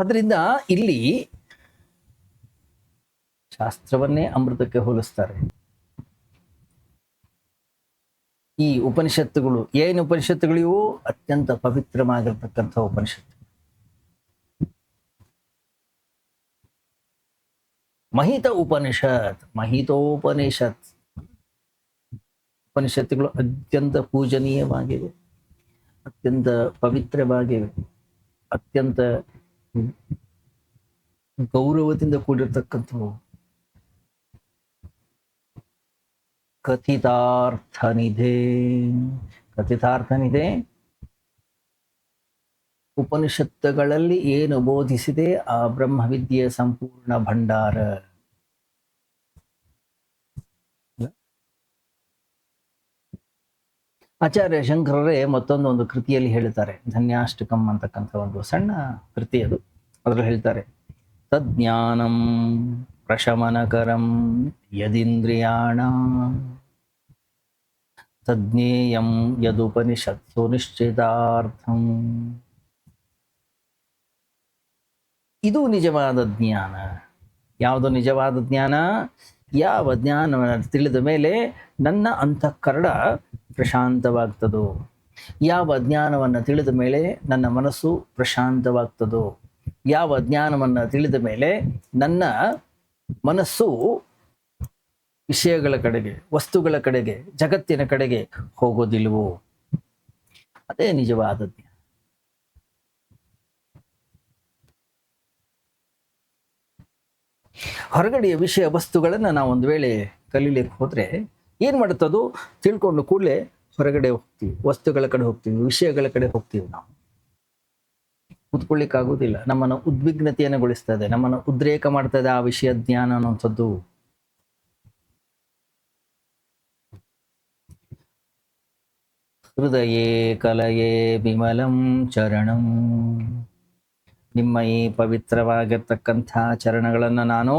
ಅದರಿಂದ ಇಲ್ಲಿ ಶಾಸ್ತ್ರವನ್ನೇ ಅಮೃತಕ್ಕೆ ಹೋಲಿಸ್ತಾರೆ. ಈ ಉಪನಿಷತ್ತುಗಳು ಏನು? ಉಪನಿಷತ್ತುಗಳು ಇವು ಅತ್ಯಂತ ಪವಿತ್ರವಾಗಿರ್ತಕ್ಕಂಥ ಉಪನಿಷತ್ತು. ಮಹಿತ ಉಪನಿಷತ್, ಮಹಿತೋಪನಿಷತ್. ಉಪನಿಷತ್ತುಗಳು ಅತ್ಯಂತ ಪೂಜನೀಯವಾಗಿವೆ, ಅತ್ಯಂತ ಪವಿತ್ರವಾಗಿವೆ, ಅತ್ಯಂತ ಗೌರವದಿಂದ ಕೂಡಿರ್ತಕ್ಕಂಥವು. ಕಥಿತಾರ್ಥ ನಿಧೇ. ಕಥಿತಾರ್ಥ ನಿಧೇ, ಉಪನಿಷತ್ತುಗಳಲ್ಲಿ ಏನು ಬೋಧಿಸಿದೆ ಆ ಬ್ರಹ್ಮವಿದ್ಯೆಯ ಸಂಪೂರ್ಣ ಭಂಡಾರ. ಆಚಾರ್ಯ ಶಂಕರರೇ ಮತ್ತೊಂದು ಕೃತಿಯಲ್ಲಿ ಹೇಳ್ತಾರೆ, ಧನ್ಯಾಷ್ಟಕಂ ಅಂತಕ್ಕಂಥ ಒಂದು ಸಣ್ಣ ಕೃತಿ ಅದು. ಅದರಲ್ಲಿ ಹೇಳ್ತಾರೆ, ತಜ್ಞಾನಂ ಪ್ರಶಮನಕರಂ ಯದಿಂದ್ರಿಯಾಣ ತಜ್ಞೇಯಂ ಯದುಪನಿಷತ್ಸು ನಿಶ್ಚಿತಾರ್ಥಂ. ಇದು ನಿಜವಾದ ಜ್ಞಾನ. ಯಾವುದು ನಿಜವಾದ ಜ್ಞಾನ? ಯಾವ ಜ್ಞಾನವನ್ನು ತಿಳಿದ ಮೇಲೆ ನನ್ನ ಅಂತಃಕರಣ ಪ್ರಶಾಂತವಾಗ್ತದೋ, ಯಾವ ಜ್ಞಾನವನ್ನು ತಿಳಿದ ಮೇಲೆ ನನ್ನ ಮನಸ್ಸು ಪ್ರಶಾಂತವಾಗ್ತದೋ, ಯಾವ ಜ್ಞಾನವನ್ನು ತಿಳಿದ ಮೇಲೆ ನನ್ನ ಮನಸ್ಸು ವಿಷಯಗಳ ಕಡೆಗೆ, ವಸ್ತುಗಳ ಕಡೆಗೆ, ಜಗತ್ತಿನ ಕಡೆಗೆ ಹೋಗೋದಿಲ್ವೋ, ಅದೇ ನಿಜವಾದ ಜ್ಞಾನ. ಹೊರಗಡೆಯ ವಿಷಯ ವಸ್ತುಗಳನ್ನು ನಾವು ಒಂದು ವೇಳೆ ಕಲೀಲಿಕ್ಕೆ ಹೋದ್ರೆ ಏನ್ ಮಾಡುತ್ತದು? ತಿಳ್ಕೊಂಡು ಕೂಡಲೇ ಹೊರಗಡೆ ಹೋಗ್ತೀವಿ, ವಸ್ತುಗಳ ಕಡೆ ಹೋಗ್ತೀವಿ, ವಿಷಯಗಳ ಕಡೆ ಹೋಗ್ತೀವಿ. ನಾವು ಕೂತ್ಕೊಳ್ಳಿಕ್ಕಾಗೋದಿಲ್ಲ. ನಮ್ಮನ್ನು ಉದ್ವಿಗ್ನತೆಯನ್ನು ಗೊಳಿಸ್ತದೆ, ನಮ್ಮನ್ನು ಉದ್ರೇಕ ಮಾಡ್ತದೆ ಆ ವಿಷಯ ಜ್ಞಾನ ಅನ್ನುವಂಥದ್ದು. ಹೃದಯೇ ಕಲಯೇ ವಿಮಲಂ ಚರಣಂ. ನಿಮ್ಮ ಈ ಪವಿತ್ರವಾಗಿರ್ತಕ್ಕಂಥ ಚರಣಗಳನ್ನು ನಾನು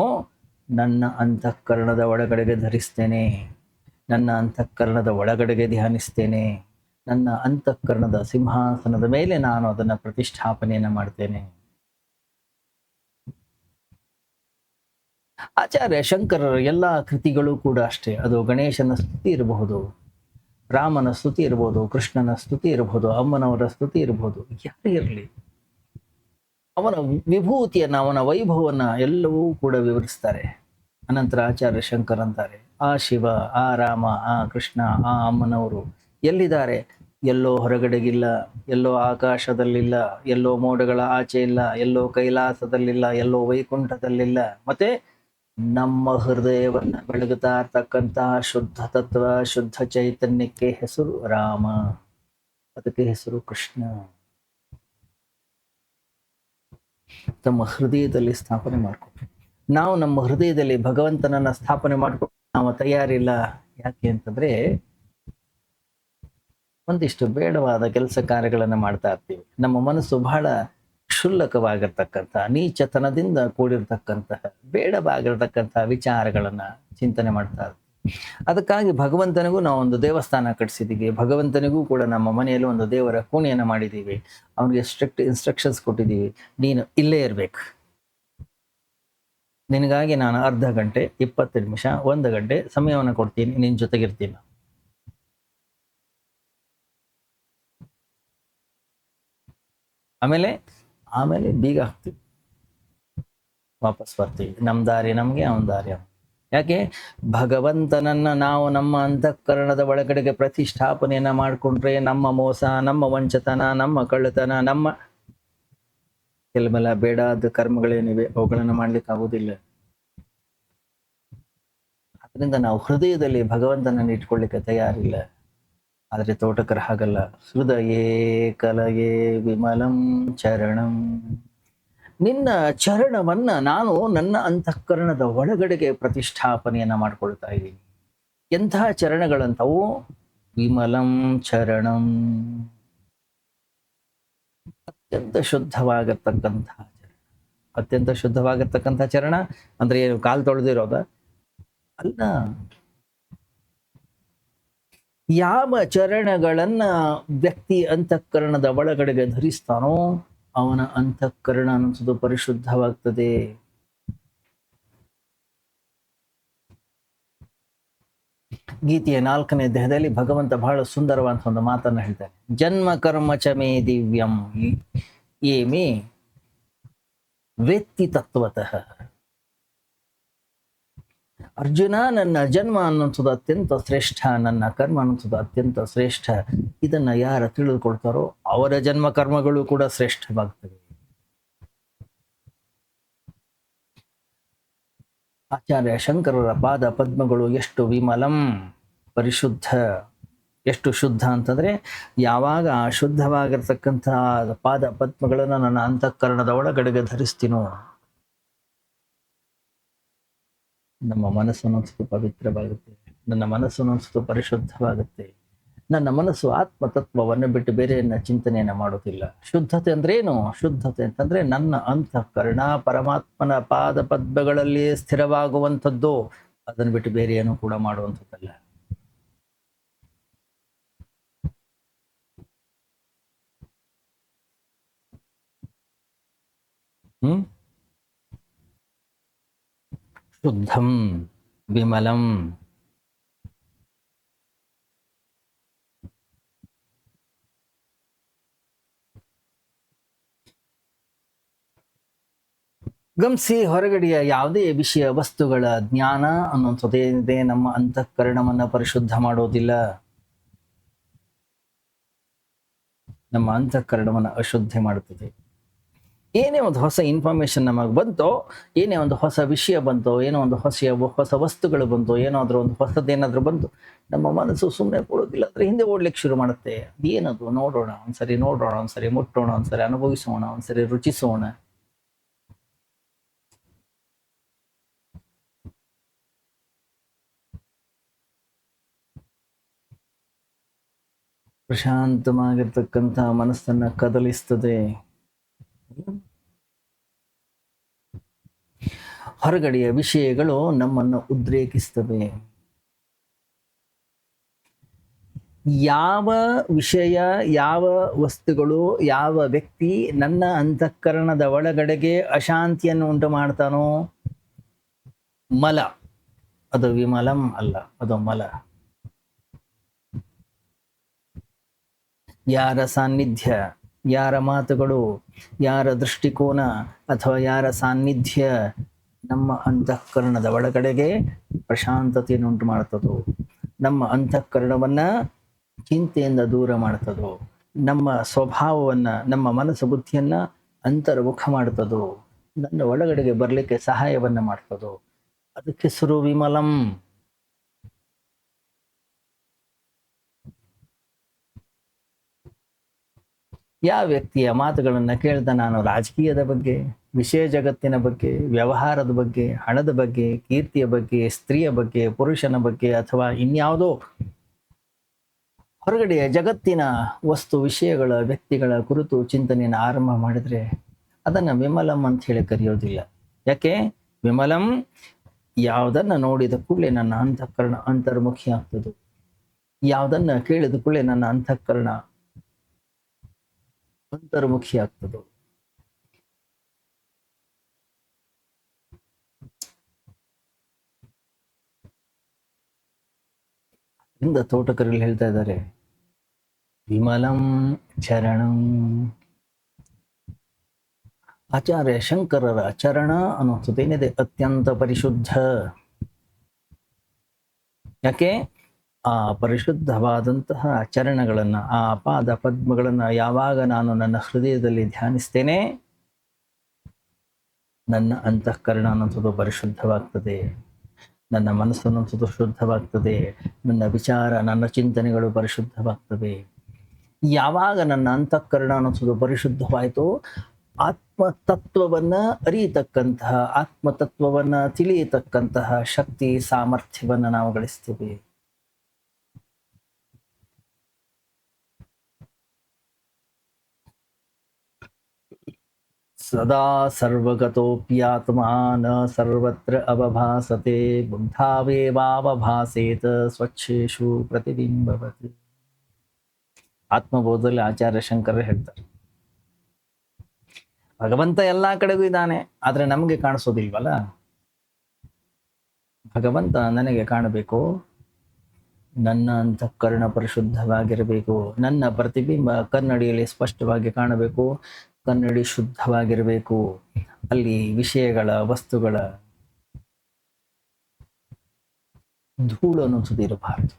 ನನ್ನ ಅಂತಃಕರಣದ ಒಳಗಡೆಗೆ ಧರಿಸ್ತೇನೆ, ನನ್ನ ಅಂತಃಕರಣದ ಒಳಗಡೆಗೆ ಧ್ಯಾನಿಸ್ತೇನೆ, ನನ್ನ ಅಂತಃಕರಣದ ಸಿಂಹಾಸನದ ಮೇಲೆ ನಾನು ಅದನ್ನು ಪ್ರತಿಷ್ಠಾಪನೆಯನ್ನು ಮಾಡ್ತೇನೆ. ಆಚಾರ್ಯ ಶಂಕರರ ಎಲ್ಲ ಕೃತಿಗಳು ಕೂಡ ಅಷ್ಟೇ. ಅದು ಗಣೇಶನ ಸ್ತುತಿ ಇರಬಹುದು, ರಾಮನ ಸ್ತುತಿ ಇರಬಹುದು, ಕೃಷ್ಣನ ಸ್ತುತಿ ಇರಬಹುದು, ಅಮ್ಮನವರ ಸ್ತುತಿ ಇರಬಹುದು, ಯಾರೇ ಇರಲಿ, ಅವನ ವಿಭೂತಿಯನ್ನು, ಅವನ ವೈಭವವನ್ನು ಎಲ್ಲವೂ ಕೂಡ ವಿವರಿಸ್ತಾರೆ. ಅನಂತರ ಆಚಾರ್ಯ ಶಂಕರ್ ಅಂತಾರೆ, ಆ ಶಿವ, ಆ ರಾಮ, ಆ ಕೃಷ್ಣ, ಆ ಅಮ್ಮನವರು ಎಲ್ಲಿದ್ದಾರೆ? ಎಲ್ಲೋ ಹೊರಗಡೆಗಿಲ್ಲ, ಎಲ್ಲೋ ಆಕಾಶದಲ್ಲಿಲ್ಲ, ಎಲ್ಲೋ ಮೋಡಗಳ ಆಚೆ ಇಲ್ಲ, ಎಲ್ಲೋ ಕೈಲಾಸದಲ್ಲಿಲ್ಲ, ಎಲ್ಲೋ ವೈಕುಂಠದಲ್ಲಿಲ್ಲ. ಮತ್ತೆ ನಮ್ಮ ಹೃದಯವನ್ನು ಬೆಳಗುತ್ತಾ ಇರ್ತಕ್ಕಂತಹ ಶುದ್ಧ ತತ್ವ, ಶುದ್ಧ ಚೈತನ್ಯಕ್ಕೆ ಹೆಸರು ರಾಮ, ಅದಕ್ಕೆ ಹೆಸರು ಕೃಷ್ಣ. ತಮ್ಮ ಹೃದಯದಲ್ಲಿ ಸ್ಥಾಪನೆ ಮಾಡ್ಕೊಂಡು, ನಾವು ನಮ್ಮ ಹೃದಯದಲ್ಲಿ ಭಗವಂತನನ್ನ ಸ್ಥಾಪನೆ ಮಾಡ್ಕೊಂಡು ನಾವು ತಯಾರಿಲ್ಲ. ಯಾಕೆ ಅಂತಂದ್ರೆ ಒಂದಿಷ್ಟು ಬೇಡವಾದ ಕೆಲಸ ಕಾರ್ಯಗಳನ್ನು ಮಾಡ್ತಾ ಇರ್ತೀವಿ. ನಮ್ಮ ಮನಸ್ಸು ಬಹಳ ಕ್ಷುಲ್ಲಕವಾಗಿರ್ತಕ್ಕಂಥ, ನೀಚತನದಿಂದ ಕೂಡಿರ್ತಕ್ಕಂತಹ, ಬೇಡವಾಗಿರ್ತಕ್ಕಂತಹ ವಿಚಾರಗಳನ್ನ ಚಿಂತನೆ ಮಾಡ್ತಾ ಇರ್ತೀವಿ. ಅದಕ್ಕಾಗಿ ಭಗವಂತನಿಗೂ ನಾವು ಒಂದು ದೇವಸ್ಥಾನ ಕಟ್ಟಿಸಿದ್ದೀವಿ, ಭಗವಂತನಿಗೂ ಕೂಡ ನಮ್ಮ ಮನೆಯಲ್ಲಿ ಒಂದು ದೇವರ ಕೋಣೆಯನ್ನು ಮಾಡಿದ್ದೀವಿ, ಅವನಿಗೆ ಸ್ಟ್ರಿಕ್ಟ್ ಇನ್ಸ್ಟ್ರಕ್ಷನ್ಸ್ ಕೊಟ್ಟಿದ್ದೀವಿ, ನೀನು ಇಲ್ಲೇ ಇರಬೇಕು, ನಿನಗಾಗಿ ನಾನು ಅರ್ಧ ಗಂಟೆ, 20 ನಿಮಿಷ, 1 ಗಂಟೆ ಸಮಯವನ್ನು ಕೊಡ್ತೀನಿ, ನಿನ್ನ ಜೊತೆಗಿರ್ತೀನಿ. ಆಮೇಲೆ ಬೀಗ ಹಾಕ್ತೀವಿ, ವಾಪಸ್ ಬರ್ತೀವಿ. ನಮ್ಮ ದಾರಿ ನಮಗೆ, ಅವನ ದಾರಿ ಅವನು. ಯಾಕೆ? ಭಗವಂತನನ್ನ ನಾವು ನಮ್ಮ ಅಂತಃಕರಣದ ಒಳಗಡೆಗೆ ಪ್ರತಿಷ್ಠಾಪನೆಯನ್ನ ಮಾಡಿಕೊಂಡ್ರೆ ನಮ್ಮ ಮೋಸ, ನಮ್ಮ ವಂಚತನ, ನಮ್ಮ ಕಳ್ಳತನ, ನಮ್ಮ ಕೆಲವೆಲ್ಲ ಬೇಡಾದ ಕರ್ಮಗಳೇನಿವೆ ಅವುಗಳನ್ನು ಮಾಡ್ಲಿಕ್ಕೆ ಆಗುವುದಿಲ್ಲ. ಅದರಿಂದ ನಾವು ಹೃದಯದಲ್ಲಿ ಭಗವಂತನನ್ನು ಇಟ್ಕೊಳ್ಳಿಕ್ಕೆ ತಯಾರಿಲ್ಲ. ಆದರೆ ತೋಟಕರ ಹಾಗಲ್ಲ. ಹೃದಯೇ ಕಲಯೇ ವಿಮಲಂ ಚರಣಂ. ನಿನ್ನ ಚರಣವನ್ನ ನಾನು ನನ್ನ ಅಂತಃಕರಣದ ಒಳಗಡೆಗೆ ಪ್ರತಿಷ್ಠಾಪನೆಯನ್ನ ಮಾಡ್ಕೊಳ್ತಾ ಇದ್ದೀನಿ. ಎಂತಹ ಚರಣಗಳಂತವು? ವಿಮಲಂ ಚರಣಂ, ಅತ್ಯಂತ ಶುದ್ಧವಾಗಿರ್ತಕ್ಕಂತಹ ಚರಣ. ಅತ್ಯಂತ ಶುದ್ಧವಾಗಿರ್ತಕ್ಕಂಥ ಚರಣ ಅಂದ್ರೆ ಏನು? ಕಾಲು ತೊಳೆದಿರೋದ ಅಲ್ಲ. ಯಾವ ಚರಣಗಳನ್ನ ವ್ಯಕ್ತಿ ಅಂತಃಕರಣದ ಒಳಗಡೆಗೆ ಧರಿಸ್ತಾನೋ ಅವನ ಅಂತಃಕರಣ ಅನ್ನಿಸೋದು ಪರಿಶುದ್ಧವಾಗ್ತದೆ. ಗೀತೆಯ 4ನೇ ಅಧ್ಯಾಯದಲ್ಲಿ ಭಗವಂತ ಬಹಳ ಸುಂದರವಾದ ಒಂದು ಮಾತನ್ನ ಹೇಳ್ತಾನೆ. ಜನ್ಮ ಕರ್ಮ ಚ ಮೇ ದಿವ್ಯಂ ಯೇ ಮೇ ವೇತ್ತಿ ತತ್ವತಃ. ಅರ್ಜುನ, ನನ್ನ ಜನ್ಮ ಅನ್ನಿಸೋದು ಅತ್ಯಂತ ಶ್ರೇಷ್ಠ, ನನ್ನ ಕರ್ಮ ಅನ್ನಿಸೋದು ಅತ್ಯಂತ ಶ್ರೇಷ್ಠ. ಇದನ್ನ ಯಾರು ತಿಳಿದುಕೊಳ್ತಾರೋ ಅವರ ಜನ್ಮ ಕರ್ಮಗಳು ಕೂಡ ಶ್ರೇಷ್ಠವಾಗ್ತವೆ. ಆಚಾರ್ಯ ಶಂಕರರ ಪಾದ ಪದ್ಮಗಳು ಎಷ್ಟು ವಿಮಲಂ, ಪರಿಶುದ್ಧ, ಎಷ್ಟು ಶುದ್ಧ ಅಂತಂದ್ರೆ ಯಾವಾಗ ಆ ಶುದ್ಧವಾಗಿರ್ತಕ್ಕಂತಹ ಪಾದ ಪದ್ಮಗಳನ್ನು ನನ್ನ ಅಂತಃಕರಣದ ಒಳಗಡೆಗೆ ಧರಿಸ್ತೀನೋ ನಮ್ಮ ಮನಸ್ಸು ಅನ್ನಿಸ್ತು ಪವಿತ್ರವಾಗುತ್ತೆ, ನನ್ನ ಮನಸ್ಸು ಅನ್ನಿಸ್ತು ಪರಿಶುದ್ಧವಾಗುತ್ತೆ. ನನ್ನ ಮನಸ್ಸು ಆತ್ಮತತ್ವವನ್ನು ಬಿಟ್ಟು ಬೇರೆಯನ್ನ ಚಿಂತನೆಯನ್ನ ಮಾಡೋದಿಲ್ಲ. ಶುದ್ಧತೆ ಅಂದ್ರೇನು? ಶುದ್ಧತೆ ಅಂತಂದ್ರೆ ನನ್ನ ಅಂತಃಕರಣ ಪರಮಾತ್ಮನ ಪಾದ ಪದ್ಮಗಳಲ್ಲಿ ಸ್ಥಿರವಾಗುವಂಥದ್ದು. ಅದನ್ನು ಬಿಟ್ಟು ಬೇರೆ ಏನು ಕೂಡ ಮಾಡುವಂಥದ್ದಲ್ಲ. ಹ್ಮ್ ಶುದ್ಧಂ ವಿಮಲಂ ಗಮನಿಸಿ, ಹೊರಗಡೆಯ ಯಾವುದೇ ವಿಷಯ ವಸ್ತುಗಳ ಜ್ಞಾನ ಅನ್ನುವಂಥದ್ದೇನಿದೆ ನಮ್ಮ ಅಂತಃಕರಣವನ್ನ ಪರಿಶುದ್ಧ ಮಾಡೋದಿಲ್ಲ. ನಮ್ಮ ಅಂತಃಕರಣವನ್ನ ಅಶುದ್ಧಿ ಮಾಡುತ್ತದೆ. ಏನೇ ಒಂದು ಹೊಸ ಇನ್ಫಾರ್ಮೇಶನ್ ನಮಗೆ ಬಂತೋ, ಏನೇ ಒಂದು ಹೊಸ ವಿಷಯ ಬಂತೋ, ಏನೋ ಒಂದು ಹೊಸ ವಸ್ತುಗಳು ಬಂತೋ, ಏನಾದ್ರೂ ಒಂದು ಹೊಸದೇನಾದ್ರೂ ಬಂತು, ನಮ್ಮ ಮನಸ್ಸು ಸುಮ್ಮನೆ ಕೊಡೋದಿಲ್ಲ, ಅದ್ರ ಹಿಂದೆ ಓಡ್ಲಿಕ್ಕೆ ಶುರು ಮಾಡುತ್ತೆ. ಏನದು ನೋಡೋಣ, ಒಂದ್ಸರಿ ನೋಡೋಣ, ಒಂದ್ಸರಿ ಮುಟ್ಟೋಣ, ಒಂದ್ಸರಿ ಅನುಭವಿಸೋಣ, ಒಂದ್ಸರಿ ರುಚಿಸೋಣ. ಪ್ರಶಾಂತವಾಗಿರ್ತಕ್ಕಂಥ ಮನಸ್ಸನ್ನ ಕದಲಿಸ್ತದೆ. ಹೊರಗಡೆಯ ವಿಷಯಗಳು ನಮ್ಮನ್ನು ಉದ್ರೇಕಿಸ್ತವೆ. ಯಾವ ವಿಷಯ, ಯಾವ ವಸ್ತುಗಳು, ಯಾವ ವ್ಯಕ್ತಿ ನನ್ನ ಅಂತಃಕರಣದ ಒಳಗಡೆಗೆ ಅಶಾಂತಿಯನ್ನು ಉಂಟು ಮಾಡ್ತಾನೋ, ಮಲ, ಅದು ವಿಮಲಂ ಅಲ್ಲ, ಅದು ಮಲ. ಯಾರ ಸಾನ್ನಿಧ್ಯ, ಯಾರ ಮಾತುಗಳು, ಯಾರ ದೃಷ್ಟಿಕೋನ ಅಥವಾ ಯಾರ ಸಾನ್ನಿಧ್ಯ ನಮ್ಮ ಅಂತಃಕರಣದ ಒಳಗಡೆಗೆ ಪ್ರಶಾಂತತೆಯನ್ನು ಉಂಟು ಮಾಡ್ತದೋ, ನಮ್ಮ ಅಂತಃಕರಣವನ್ನ ಚಿಂತೆಯಿಂದ ದೂರ ಮಾಡ್ತದೋ, ನಮ್ಮ ಸ್ವಭಾವವನ್ನ, ನಮ್ಮ ಮನಸ್ಸು ಬುದ್ಧಿಯನ್ನ ಅಂತರ್ಮುಖ ಮಾಡ್ತದೋ, ನನ್ನ ಒಳಗಡೆಗೆ ಬರಲಿಕ್ಕೆ ಸಹಾಯವನ್ನ ಮಾಡ್ತದೋ, ಅದಕ್ಕೆ ಹೆಸರು ವಿಮಲಂ. ಯಾವ ವ್ಯಕ್ತಿಯ ಮಾತುಗಳನ್ನ ಕೇಳ್ದ ನಾನು ರಾಜಕೀಯದ ಬಗ್ಗೆ, ವಿಷಯ ಜಗತ್ತಿನ ಬಗ್ಗೆ, ವ್ಯವಹಾರದ ಬಗ್ಗೆ, ಹಣದ ಬಗ್ಗೆ, ಕೀರ್ತಿಯ ಬಗ್ಗೆ, ಸ್ತ್ರೀಯ ಬಗ್ಗೆ, ಪುರುಷನ ಬಗ್ಗೆ ಅಥವಾ ಇನ್ಯಾವುದೋ ಹೊರಗಡೆಯ ಜಗತ್ತಿನ ವಸ್ತು ವಿಷಯಗಳ ವ್ಯಕ್ತಿಗಳ ಕುರಿತು ಚಿಂತನೆಯನ್ನು ಆರಂಭ ಮಾಡಿದ್ರೆ ಅದನ್ನ ವಿಮಲಂ ಅಂತ ಹೇಳಿ ಕರೆಯೋದಿಲ್ಲ. ಯಾಕೆ? ವಿಮಲಂ ಯಾವುದನ್ನ ನೋಡಿದ ಕೂಡಲೇ ನನ್ನ ಅಂತಃಕರಣ ಅಂತರ್ಮುಖಿ ಆಗ್ತದೆ. ಯಾವುದನ್ನ ಕೇಳಿದ ಕೂಡಲೇ ನನ್ನ ಅಂತಃಕರಣ ಅಂತರ್ಮುಖಿ ಆಗ್ತದೆ. ಇಂದ ತೋಟಕರಲ್ಲಿ ಹೇಳ್ತಾ ಇದ್ದಾರೆ, ವಿಮಲಂ ಚರಣಂ. ಆಚಾರ್ಯ ಶಂಕರರ ಚರಣ ಅನ್ನೋದೇನಿದೆ ಅತ್ಯಂತ ಪರಿಶುದ್ಧ. ಯಾಕೆ? ಆ ಪರಿಶುದ್ಧವಾದಂತಹ ಚರಣಗಳನ್ನ, ಆ ಪಾದ ಪದ್ಮಗಳನ್ನ ಯಾವಾಗ ನಾನು ನನ್ನ ಹೃದಯದಲ್ಲಿ ಧ್ಯಾನಿಸ್ತೇನೆ, ನನ್ನ ಅಂತಃಕರಣ ಅನ್ನೋದು ಪರಿಶುದ್ಧವಾಗ್ತದೆ, ನನ್ನ ಮನಸ್ಸು ಅನ್ನೋದು ಶುದ್ಧವಾಗ್ತದೆ, ನನ್ನ ವಿಚಾರ, ನನ್ನ ಚಿಂತನೆಗಳು ಪರಿಶುದ್ಧವಾಗ್ತವೆ. ಯಾವಾಗ ನನ್ನ ಅಂತಃಕರಣ ಅನ್ನೋದು ಪರಿಶುದ್ಧವಾಯಿತು, ಆತ್ಮತತ್ವವನ್ನ ಅರಿಯತಕ್ಕಂತಹ, ಆತ್ಮತತ್ವವನ್ನ ತಿಳಿಯತಕ್ಕಂತಹ ಶಕ್ತಿ, ಸಾಮರ್ಥ್ಯವನ್ನ ನಾವು ಗಳಿಸ್ತೀವಿ. ಸದಾ ಸರ್ವಗತೋಪ್ಯಾತ್ಮಾ ನ ಸರ್ವತ್ರ ಅವಭಾಸತೆ, ಬುದ್ಧಾವೇವಾವಭಾಸೇತ ಸ್ವಚ್ಛೇಷು ಪ್ರತಿಬಿಂಬವತಿ. ಆತ್ಮಬೋಧದಲ್ಲಿ ಆಚಾರ್ಯ ಶಂಕರರು ಹೇಳ್ತಾರೆ, ಭಗವಂತ ಎಲ್ಲಾ ಕಡೆಗೂ ಇದ್ದಾನೆ, ಆದ್ರೆ ನಮಗೆ ಕಾಣಿಸೋದಿಲ್ವಲ್ಲ. ಭಗವಂತ ನನಗೆ ಕಾಣಬೇಕು, ನನ್ನ ಅಂತಃಕರಣ ಪರಿಶುದ್ಧವಾಗಿರಬೇಕು, ನನ್ನ ಪ್ರತಿಬಿಂಬ ಕನ್ನಡಿಯಲ್ಲಿ ಸ್ಪಷ್ಟವಾಗಿ ಕಾಣಬೇಕು, ಕನ್ನಡಿ ಶುದ್ಧವಾಗಿರಬೇಕು, ಅಲ್ಲಿ ವಿಷಯಗಳ, ವಸ್ತುಗಳ ಧೂಳು ಅನ್ನಿಸದಿರಬಾರದು.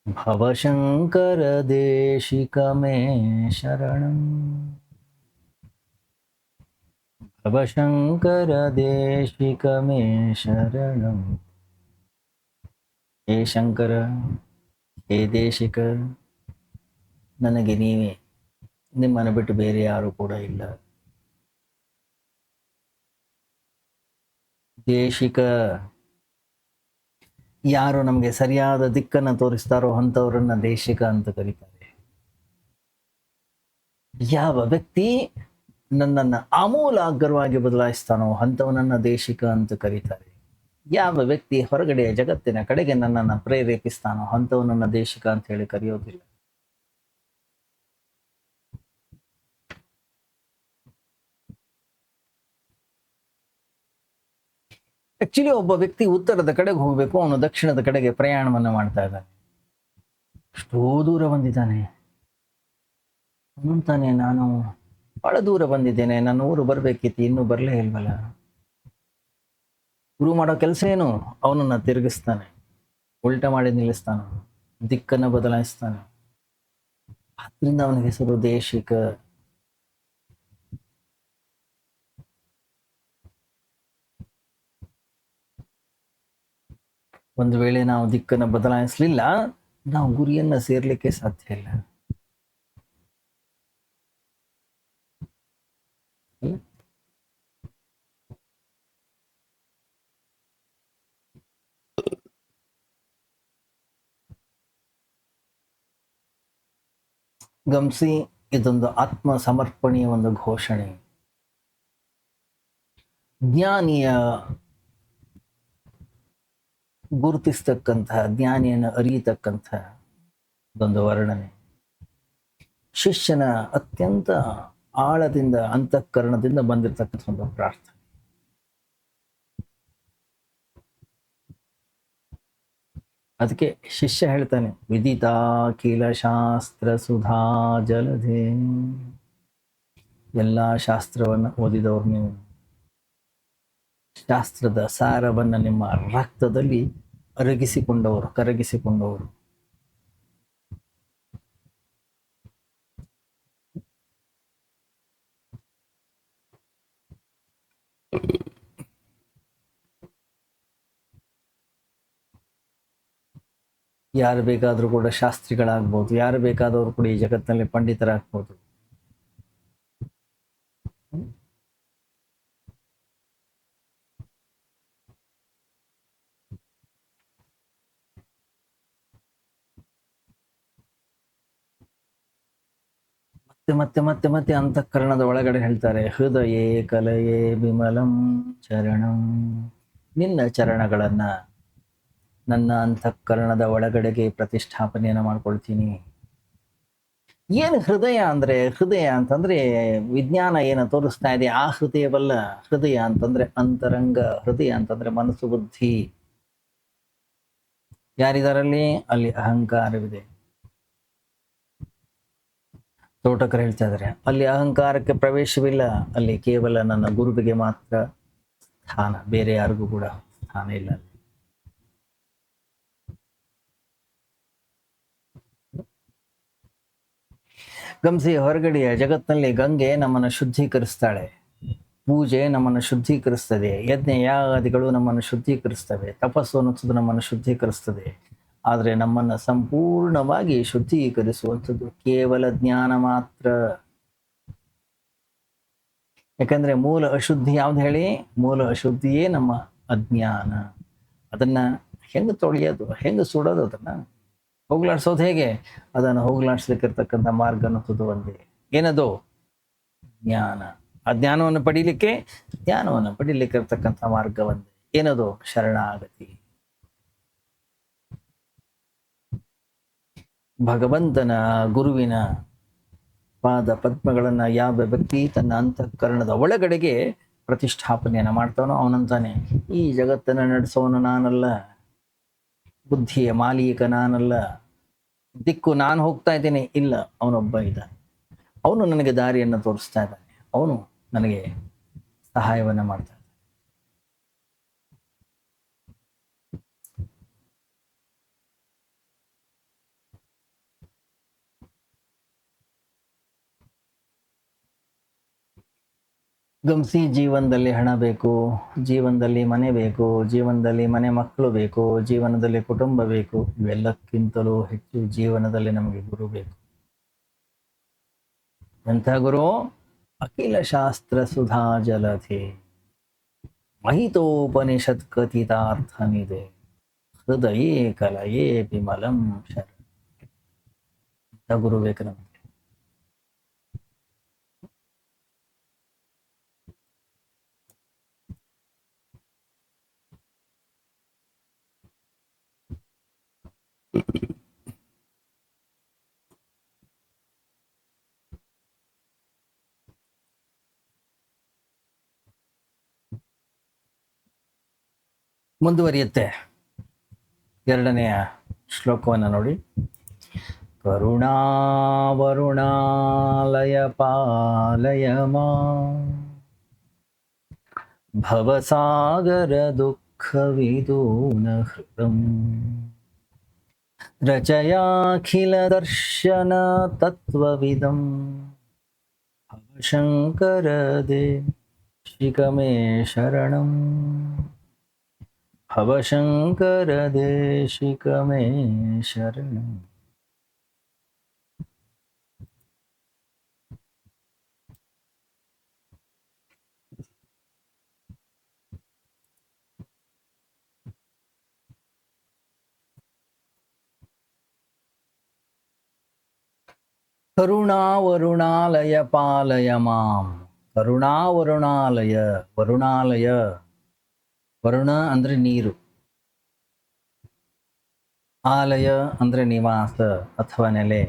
ಭವಶಂಕರ ದೇಶಿಕ ಮೇ ಶರಣಂ, ಭವಶಂಕರ ದೇಶಿಕ ಮೇ ಶರಣಂ. ಹೇ ಶಂಕರ, ಹೇ ದೇಶಿಕ, ನನಗೆ ನೀವೇ, ನಿಮ್ಮನ್ನು ಬಿಟ್ಟು ಬೇರೆ ಯಾರು ಕೂಡ ಇಲ್ಲ. ದೇಶಿಕ, ಯಾರು ನಮಗೆ ಸರಿಯಾದ ದಿಕ್ಕನ್ನು ತೋರಿಸ್ತಾರೋ ಅಂಥವ್ರನ್ನ ದೇಶಿಕ ಅಂತ ಕರೀತಾರೆ. ಯಾವ ವ್ಯಕ್ತಿ ನನ್ನನ್ನು ಆಮೂಲಾಗ್ರವಾಗಿ ಬದಲಾಯಿಸ್ತಾನೋ ಅಂಥವನನ್ನ ದೇಶಿಕ ಅಂತ ಕರೀತಾರೆ. ಯಾವ ವ್ಯಕ್ತಿ ಹೊರಗಡೆಯ ಜಗತ್ತಿನ ಕಡೆಗೆ ನನ್ನನ್ನು ಪ್ರೇರೇಪಿಸ್ತಾನೋ ಅಂಥವನನ್ನ ದೇಶಿಕ ಅಂತ ಹೇಳಿ ಕರೆಯೋದಿಲ್ಲ. ಆಕ್ಚುಲಿ ಒಬ್ಬ ವ್ಯಕ್ತಿ ಉತ್ತರದ ಕಡೆಗೆ ಹೋಗಬೇಕು, ಅವನು ದಕ್ಷಿಣದ ಕಡೆಗೆ ಪ್ರಯಾಣವನ್ನು ಮಾಡ್ತಾ ಇದ್ದಾನೆ. ಎಷ್ಟೋ ದೂರ ಬಂದಿದ್ದಾನೆ. ಅಂತಾನೆ, ನಾನು ಬಹಳ ದೂರ ಬಂದಿದ್ದೇನೆ, ನನ್ನ ಊರು ಬರ್ಬೇಕಿತ್ತು, ಇನ್ನೂ ಬರಲೇ ಇಲ್ವಲ್ಲ. ಗುರು ಮಾಡೋ ಕೆಲಸ ಏನು? ಅವನನ್ನ ತಿರುಗಿಸ್ತಾನೆ, ಉಲ್ಟಾ ಮಾಡಿ ನಿಲ್ಲಿಸ್ತಾನ, ದಿಕ್ಕನ್ನು ಬದಲಾಯಿಸ್ತಾನೆ. ಆದ್ರಿಂದ ಅವನ ಹೆಸರು ದೇಶಿಕ. ಒಂದು ವೇಳೆ ನಾವು ದಿಕ್ಕನ್ನು ಬದಲಾಯಿಸಲಿಲ್ಲ, ನಾವು ಗುರಿಯನ್ನ ಸೇರ್ಲಿಕ್ಕೆ ಸಾಧ್ಯ ಇಲ್ಲ. ಗಮನಿಸಿ, ಇದೊಂದು ಆತ್ಮ ಸಮರ್ಪಣೆಯ ಒಂದು ಘೋಷಣೆ. ಜ್ಞಾನಿಯ ಗುರುತಿಸ್ತಕ್ಕಂತಹ, ಜ್ಞಾನಿಯನ್ನು ಅರಿಯತಕ್ಕಂತಹ ಒಂದು ವರ್ಣನೆ. ಶಿಷ್ಯನ ಅತ್ಯಂತ ಆಳದಿಂದ, ಅಂತಃಕರಣದಿಂದ ಬಂದಿರತಕ್ಕಂಥ ಒಂದು ಪ್ರಾರ್ಥನೆ. ಅದಕ್ಕೆ ಶಿಷ್ಯ ಹೇಳ್ತಾನೆ, ವಿದಿತಾಖಿಲ ಶಾಸ್ತ್ರ ಸುಧಾ ಜಲಧೆ. ಎಲ್ಲ ಶಾಸ್ತ್ರವನ್ನು ಓದಿದವ್ರು ನೀವು, ಶಾಸ್ತ್ರದ ಸಾರವನ್ನು ನಿಮ್ಮ ರಕ್ತದಲ್ಲಿ ಅರಗಿಸಿಕೊಂಡವರು, ಕರಗಿಸಿಕೊಂಡವರು. ಯಾರು ಬೇಕಾದರೂ ಕೂಡ ಶಾಸ್ತ್ರಿಗಳಾಗ್ಬೋದು, ಯಾರು ಬೇಕಾದವರು ಕೂಡ ಈ ಜಗತ್ತಿನಲ್ಲಿ ಪಂಡಿತರಾಗ್ಬೋದು. ಮತ್ತೆ ಮತ್ತೆ ಮತ್ತೆ ಮತ್ತೆ ಅಂತಃಕರಣದ ಒಳಗಡೆ ಹೇಳ್ತಾರೆ, ಹೃದಯೇ ಕಲಯೇ ವಿಮಲಂ ಚರಣಂ. ನಿನ್ನ ಚರಣಗಳನ್ನ ನನ್ನ ಅಂತಃಕರಣದ ಒಳಗಡೆಗೆ ಪ್ರತಿಷ್ಠಾಪನೆಯನ್ನು ಮಾಡ್ಕೊಳ್ತೀನಿ. ಏನು ಹೃದಯ ಅಂದ್ರೆ? ಹೃದಯ ಅಂತಂದ್ರೆ ವಿಜ್ಞಾನ ಏನು ತೋರಿಸ್ತಾ ಇದೆ ಆ ಹೃದಯವಲ್ಲ. ಹೃದಯ ಅಂತಂದ್ರೆ ಅಂತರಂಗ, ಹೃದಯ ಅಂತಂದ್ರೆ ಮನಸ್ಸು, ಬುದ್ಧಿ. ಯಾರಿದಾರಲ್ಲಿ? ಅಲ್ಲಿ ಅಹಂಕಾರವಿದೆ. ತೋಟಕರು ಹೇಳ್ತಾ ಇದ್ದಾರೆ, ಅಲ್ಲಿ ಅಹಂಕಾರಕ್ಕೆ ಪ್ರವೇಶವಿಲ್ಲ, ಅಲ್ಲಿ ಕೇವಲ ನನ್ನ ಗುರುವಿಗೆ ಮಾತ್ರ ಸ್ಥಾನ, ಬೇರೆ ಯಾರಿಗೂ ಕೂಡ ಸ್ಥಾನ ಇಲ್ಲ. ಗಮನಿಸಿ, ಹೊರಗಡೆಯ ಜಗತ್ತಿನಲ್ಲಿ ಗಂಗೆ ನಮ್ಮನ್ನು ಶುದ್ಧೀಕರಿಸ್ತಾಳೆ, ಪೂಜೆ ನಮ್ಮನ್ನು ಶುದ್ಧೀಕರಿಸ್ತದೆ, ಯಜ್ಞ ಯಾಗಾದಿಗಳು ನಮ್ಮನ್ನು ಶುದ್ಧೀಕರಿಸ್ತವೆ, ತಪಸ್ಸು ಅನ್ನಿಸೋದು ನಮ್ಮನ್ನು ಶುದ್ಧೀಕರಿಸ್ತದೆ. ಆದರೆ ನಮ್ಮನ್ನು ಸಂಪೂರ್ಣವಾಗಿ ಶುದ್ಧೀಕರಿಸುವಂಥದ್ದು ಕೇವಲ ಜ್ಞಾನ ಮಾತ್ರ. ಯಾಕಂದ್ರೆ ಮೂಲ ಅಶುದ್ಧಿ ಯಾವ್ದು ಹೇಳಿ? ಮೂಲ ಅಶುದ್ಧಿಯೇ ನಮ್ಮ ಅಜ್ಞಾನ. ಅದನ್ನ ಹೆಂಗೆ ತೊಳೆಯೋದು, ಹೆಂಗೆ ಸುಡೋದು, ಅದನ್ನ ಹೋಗ್ಲಾಡ್ಸೋದು ಹೇಗೆ? ಅದನ್ನು ಹೋಗ್ಲಾಡ್ಸ್ಲಿಕ್ಕಿರ್ತಕ್ಕಂಥ ಮಾರ್ಗ ಅನ್ನೋದು ಒಂದೇ. ಏನದು? ಜ್ಞಾನ. ಆ ಜ್ಞಾನವನ್ನು ಪಡೀಲಿಕ್ಕಿರ್ತಕ್ಕಂಥ ಮಾರ್ಗ ಒಂದೇ. ಏನದು? ಶರಣಾಗತಿ. ಭಗವಂತನ, ಗುರುವಿನ ಪಾದ ಪದ್ಮಗಳನ್ನ ಯಾವ ವ್ಯಕ್ತಿ ತನ್ನ ಅಂತಃಕರಣದ ಒಳಗಡೆಗೆ ಪ್ರತಿಷ್ಠಾಪನೆಯನ್ನ ಮಾಡ್ತಾನೋ ಅವನಂತಾನೆ, ಈ ಜಗತ್ತನ್ನು ನಡೆಸೋನು ನಾನಲ್ಲ, ಬುದ್ಧಿಯ ಮಾಲೀಕ ನಾನಲ್ಲ, ದಿಕ್ಕು ನಾನು ಹೋಗ್ತಾ ಇದ್ದೇನೆ ಇಲ್ಲ, ಅವನೊಬ್ಬ ಇದ್ದಾನೆ, ಅವನು ನನಗೆ ದಾರಿಯನ್ನು ತೋರಿಸ್ತಾ ಇದ್ದಾನೆ, ಅವನು ನನಗೆ ಸಹಾಯವನ್ನ ಮಾಡ್ತಾ ಇದ್ದಾನೆ. ಗಮನಿಸಿ, ಜೀವನದಲ್ಲಿ ಹಣ ಬೇಕು, ಜೀವನದಲ್ಲಿ ಮನೆ ಬೇಕು, ಜೀವನದಲ್ಲಿ ಮನೆ ಮಕ್ಕಳು ಬೇಕು, ಜೀವನದಲ್ಲಿ ಕುಟುಂಬ ಬೇಕು. ಇವೆಲ್ಲಕ್ಕಿಂತಲೂ ಹೆಚ್ಚು ಜೀವನದಲ್ಲಿ ನಮಗೆ ಗುರು ಬೇಕು. ಎಂಥ ಗುರು? ಅಖಿಲ ಶಾಸ್ತ್ರ ಸುಧಾ ಜಲಧೆ, ಮಹಿತೋಪನಿಷತ್ ಕಥಿತಾರ್ಥನಿದೆ. ಹೃದಯೇ ಕಲಯೇ ವಿಮಲಂ ಶರಣ. ಗುರು ವಿವೇಕಾನಂದ. ಮುಂದುವರಿಯುತ್ತೆ. ಎರಡನೆಯ ಶ್ಲೋಕವನ್ನು ನೋಡಿ. ಕರುಣಾವರುಣಾಲಯ ಪಾಲಯ ಮಾಂ ಭವಸಾಗರ ದುಃಖ ವಿದೂನ ಹೃದಂ ರಚಯಾಖಿಲ ದರ್ಶನ ತತ್ವವಿದಂ ಭವಶಂಕರ ದೇಶಿಕ ಮೇ ಶರಣಂ ಭವಶಂಕರ ದೇಶಿಕ ಮೇ ಶರಣಂ. ಕರುಣಾವರುಣಾಲಯ ಪಾಲಯ ಮಾಂ. ಕರುಣಾವರುಣಾಲಯ. ವರುಣಾಲಯ, ವರುಣ ಅಂದ್ರೆ ನೀರು, ಆಲಯ ಅಂದ್ರೆ ನಿವಾಸ ಅಥವಾ ನೆಲೆ.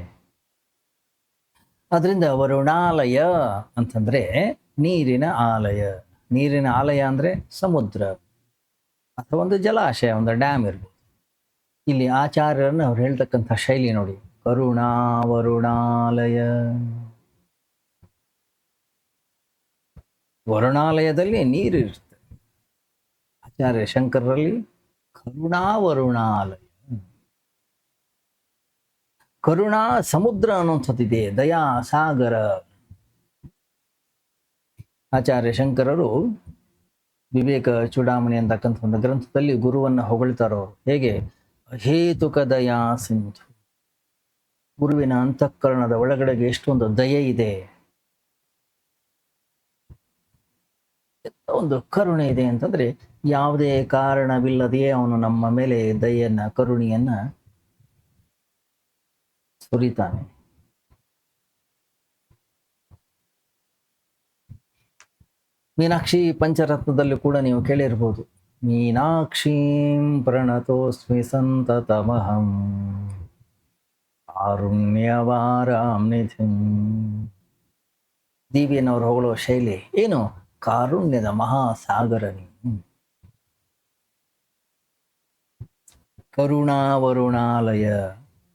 ಅದರಿಂದ ವರುಣಾಲಯ ಅಂತಂದ್ರೆ ನೀರಿನ ಆಲಯ. ನೀರಿನ ಆಲಯ ಅಂದ್ರೆ ಸಮುದ್ರ ಅಥವಾ ಒಂದು ಜಲಾಶಯ, ಒಂದು ಡ್ಯಾಮ್ ಇರ್ಬೋದು. ಇಲ್ಲಿ ಆಚಾರ್ಯರನ್ನು ಅವ್ರು ಹೇಳ್ತಕ್ಕಂಥ ಶೈಲಿ ನೋಡಿ. ಕರುಣಾವರುಣಾಲಯ. ವರುಣಾಲಯದಲ್ಲಿ ನೀರು ಇರುತ್ತೆ. ಆಚಾರ್ಯ ಶಂಕರರಲ್ಲಿ ಕರುಣಾವರುಣಾಲಯ. ಕರುಣಾ ಸಮುದ್ರ ಅನ್ನುವಂಥದ್ದಿದೆ, ದಯಾ ಸಾಗರ. ಆಚಾರ್ಯ ಶಂಕರರು ವಿವೇಕ ಚೂಡಾಮಣಿ ಅಂತಕ್ಕಂಥ ಒಂದು ಗ್ರಂಥದಲ್ಲಿ ಗುರುವನ್ನು ಹೊಗಳ್ತಾರೋ ಹೇಗೆ, ಅಹೇತುಕ ದಯಾ ಸಿಂಧು. ಗುರುವಿನ ಅಂತಃಕರಣದ ಒಳಗಡೆಗೆ ಎಷ್ಟೊಂದು ದಯೆ ಇದೆ, ಒಂದು ಕರುಣೆ ಇದೆ ಅಂತಂದ್ರೆ ಯಾವುದೇ ಕಾರಣವಿಲ್ಲದೆಯೇ ಅವನು ನಮ್ಮ ಮೇಲೆ ದಯೆಯನ್ನ, ಕರುಣೆಯನ್ನ ಸುರಿತಾನೆ. ಮೀನಾಕ್ಷಿ ಪಂಚರತ್ನದಲ್ಲಿ ಕೂಡ ನೀವು ಕೇಳಿರ್ಬೋದು. ಮೀನಾಕ್ಷೀಂ ಪ್ರಣತೋಸ್ಮಿ ಸಂತತಮಹಂ ಕಾರುಣ್ಯವಾರಾಂ ನಿಧಿಂ. ದೇವಿಯನ್ನವರು ಹೊಗಳೋ ಶೈಲಿ ಏನು? ಕಾರುಣ್ಯದ ಮಹಾಸಾಗರ ನೀನು. ಕರುಣಾವರುಣಾಲಯ.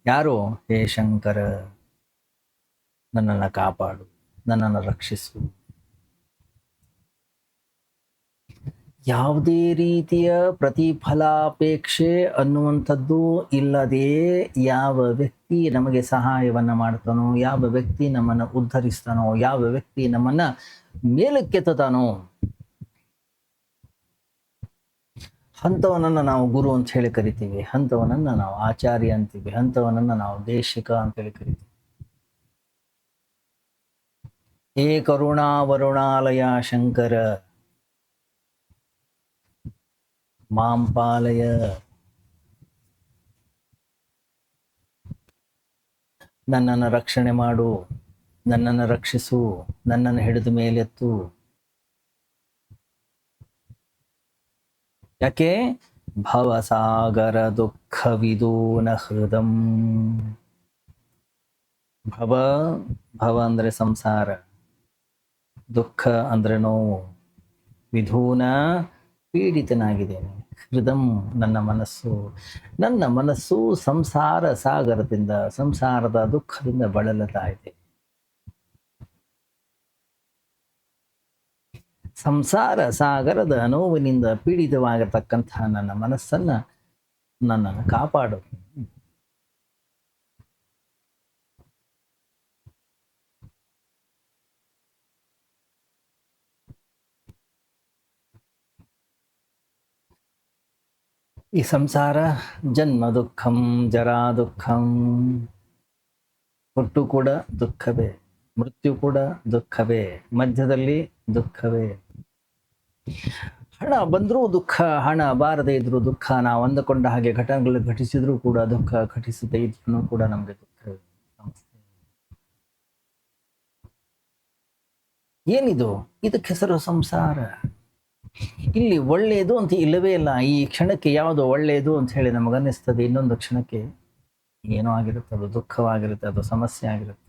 ಯಾರು? ಹೇ ಶಂಕರ, ನನ್ನನ್ನು ಕಾಪಾಡು, ನನ್ನನ್ನು ರಕ್ಷಿಸು. ಯಾವುದೇ ರೀತಿಯ ಪ್ರತಿಫಲಾಪೇಕ್ಷೆ ಅನ್ನುವಂಥದ್ದು ಇಲ್ಲದೆ ಯಾವ ವ್ಯಕ್ತಿ ನಮಗೆ ಸಹಾಯವನ್ನು ಮಾಡ್ತಾನೋ, ಯಾವ ವ್ಯಕ್ತಿ ನಮ್ಮನ್ನು ಉದ್ಧರಿಸ್ತಾನೋ, ಯಾವ ವ್ಯಕ್ತಿ ನಮ್ಮನ್ನ ಮೇಲಕ್ಕೆತ್ತಾನೋ ಅಂಥವನನ್ನು ನಾವು ಗುರು ಅಂತ ಹೇಳಿ ಕರಿತೀವಿ, ಅಂಥವನನ್ನು ನಾವು ಆಚಾರ್ಯ ಅಂತೀವಿ, ಅಂಥವನನ್ನು ನಾವು ದೇಶಿಕ ಅಂತೇಳಿ ಕರಿತೀವಿ. ಹೇ ಕರುಣಾವರುಣಾಲಯ ಶಂಕರ, ಮಾಂ ಪಾಲಯ. ನನ್ನನ್ನು ರಕ್ಷಣೆ ಮಾಡು, ನನ್ನನ್ನು ರಕ್ಷಿಸು, ನನ್ನನ್ನು ಹಿಡಿದು ಮೇಲೆತ್ತು. ಯಾಕೆ? ಭವಸಾಗರ ದುಃಖ ವಿದೂನ ಹೃದಂ. ಭವ, ಭವ ಅಂದ್ರೆ ಸಂಸಾರ, ದುಃಖ ಅಂದ್ರೆ ನೋವು, ವಿಧೂನ ಪೀಡಿತನಾಗಿದ್ದೇನೆ, ಹೃದಂ ನನ್ನ ಮನಸ್ಸು. ನನ್ನ ಮನಸ್ಸು ಸಂಸಾರ ಸಾಗರದಿಂದ, ಸಂಸಾರದ ದುಃಖದಿಂದ ಬಳಲುತ್ತಾ ಇದೆ. ಸಂಸಾರ ಸಾಗರದ ನೋವಿನಿಂದ ಪೀಡಿತವಾಗಿರ್ತಕ್ಕಂತಹ ನನ್ನ ಮನಸ್ಸನ್ನ ನನ್ನನ್ನು ಕಾಪಾಡು. ಈ ಸಂಸಾರ ಜನ್ಮ ದುಃಖಂ, ಜರಾ ದುಃಖಂ. ಹುಟ್ಟು ಕೂಡ ದುಃಖವೇ, ಮೃತ್ಯು ಕೂಡ ದುಃಖವೇ, ಮಧ್ಯದಲ್ಲಿ ದುಃಖವೇ. ಹಣ ಬಂದರೂ ದುಃಖ, ಹಣ ಬಾರದೇ ಇದ್ರೂ ದುಃಖ. ನಾವು ಅಂದುಕೊಂಡ ಹಾಗೆ ಘಟನೆಗಳು ಘಟಿಸಿದ್ರೂ ಕೂಡ ದುಃಖ, ಘಟಿಸದೇ ಇದ್ರೂ ಕೂಡ ನಮಗೆ ದುಃಖ. ಸಮಸ್ಯೆ ಏನಿದು? ಇದಕ್ಕೆ ಹೆಸರು ಸಂಸಾರ. ಇಲ್ಲಿ ಒಳ್ಳೆಯದು ಅಂತ ಇಲ್ಲವೇ ಇಲ್ಲ. ಈ ಕ್ಷಣಕ್ಕೆ ಯಾವುದು ಒಳ್ಳೆಯದು ಅಂತ ಹೇಳಿ ನಮಗನ್ನಿಸ್ತದೆ, ಇನ್ನೊಂದು ಕ್ಷಣಕ್ಕೆ ಏನೋ ಆಗಿರುತ್ತೆ, ಅದು ದುಃಖವಾಗಿರುತ್ತೆ, ಅದು ಸಮಸ್ಯೆ ಆಗಿರುತ್ತೆ.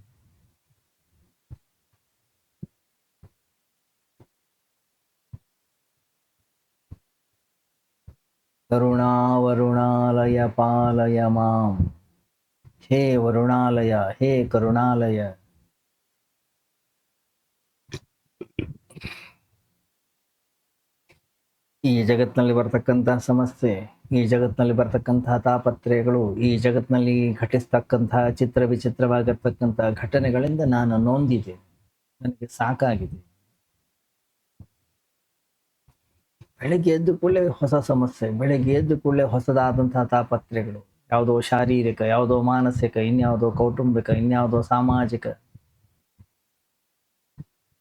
ಕರುಣಾವರುಣಾಲಯ ಪಾಲಯ ಮಾಂ, ಹೇ ವರುಣಾಲಯ, ಹೇ ಕರುಣಾಲಯ. ಈ ಜಗತ್ತಿನಲ್ಲಿ ಬರ್ತಕ್ಕಂತಹ ಸಮಸ್ಯೆ, ಈ ಜಗತ್ತಿನಲ್ಲಿ ಬರ್ತಕ್ಕಂತಹ ತಾಪತ್ರಯಗಳು, ಈ ಜಗತ್ತಿನಲ್ಲಿ ಘಟಿಸ್ತಕ್ಕಂತಹ ಚಿತ್ರ ವಿಚಿತ್ರವಾಗಿರ್ತಕ್ಕಂತಹ ಘಟನೆಗಳಿಂದ ನಾನು ನೊಂದಿದೆ, ನನಗೆ ಸಾಕಾಗಿದೆ. ಬೆಳಗ್ಗೆ ಎದ್ದು ಕೂಡಲೇ ಹೊಸ ಸಮಸ್ಯೆ, ಬೆಳಗ್ಗೆ ಎದ್ದು ಕೂಡಲೇ ಹೊಸದಾದಂತಹ ತಾಪತ್ರಯಗಳು, ಯಾವುದೋ ಶಾರೀರಿಕ, ಯಾವುದೋ ಮಾನಸಿಕ, ಇನ್ಯಾವುದೋ ಕೌಟುಂಬಿಕ, ಇನ್ಯಾವುದೋ ಸಾಮಾಜಿಕ.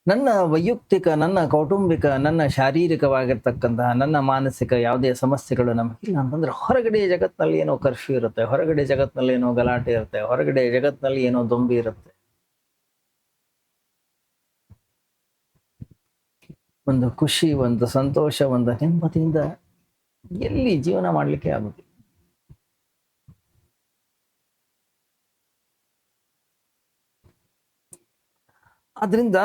ನನ್ನ ವೈಯಕ್ತಿಕ, ನನ್ನ ಕೌಟುಂಬಿಕ, ನನ್ನ ಶಾರೀರಿಕವಾಗಿರ್ತಕ್ಕಂತಹ, ನನ್ನ ಮಾನಸಿಕ ಯಾವುದೇ ಸಮಸ್ಯೆಗಳು ನಮಗಿಲ್ಲ ಅಂತಂದ್ರೆ ಹೊರಗಡೆ ಜಗತ್ತಿನಲ್ಲಿ ಏನೋ ಕರ್ಫ್ಯೂ ಇರುತ್ತೆ, ಹೊರಗಡೆ ಜಗತ್ತಿನಲ್ಲಿ ಏನೋ ಗಲಾಟೆ ಇರುತ್ತೆ, ಹೊರಗಡೆ ಜಗತ್ತಿನಲ್ಲಿ ಏನೋ ದೊಂಬಿ ಇರುತ್ತೆ. ಒಂದು ಖುಷಿ, ಒಂದು ಸಂತೋಷ, ಒಂದು ನೆಮ್ಮದಿಯಿಂದ ಎಲ್ಲಿ ಜೀವನ ಮಾಡಲಿಕ್ಕೆ ಆಗುದಿಲ್ಲ. ಆದ್ರಿಂದ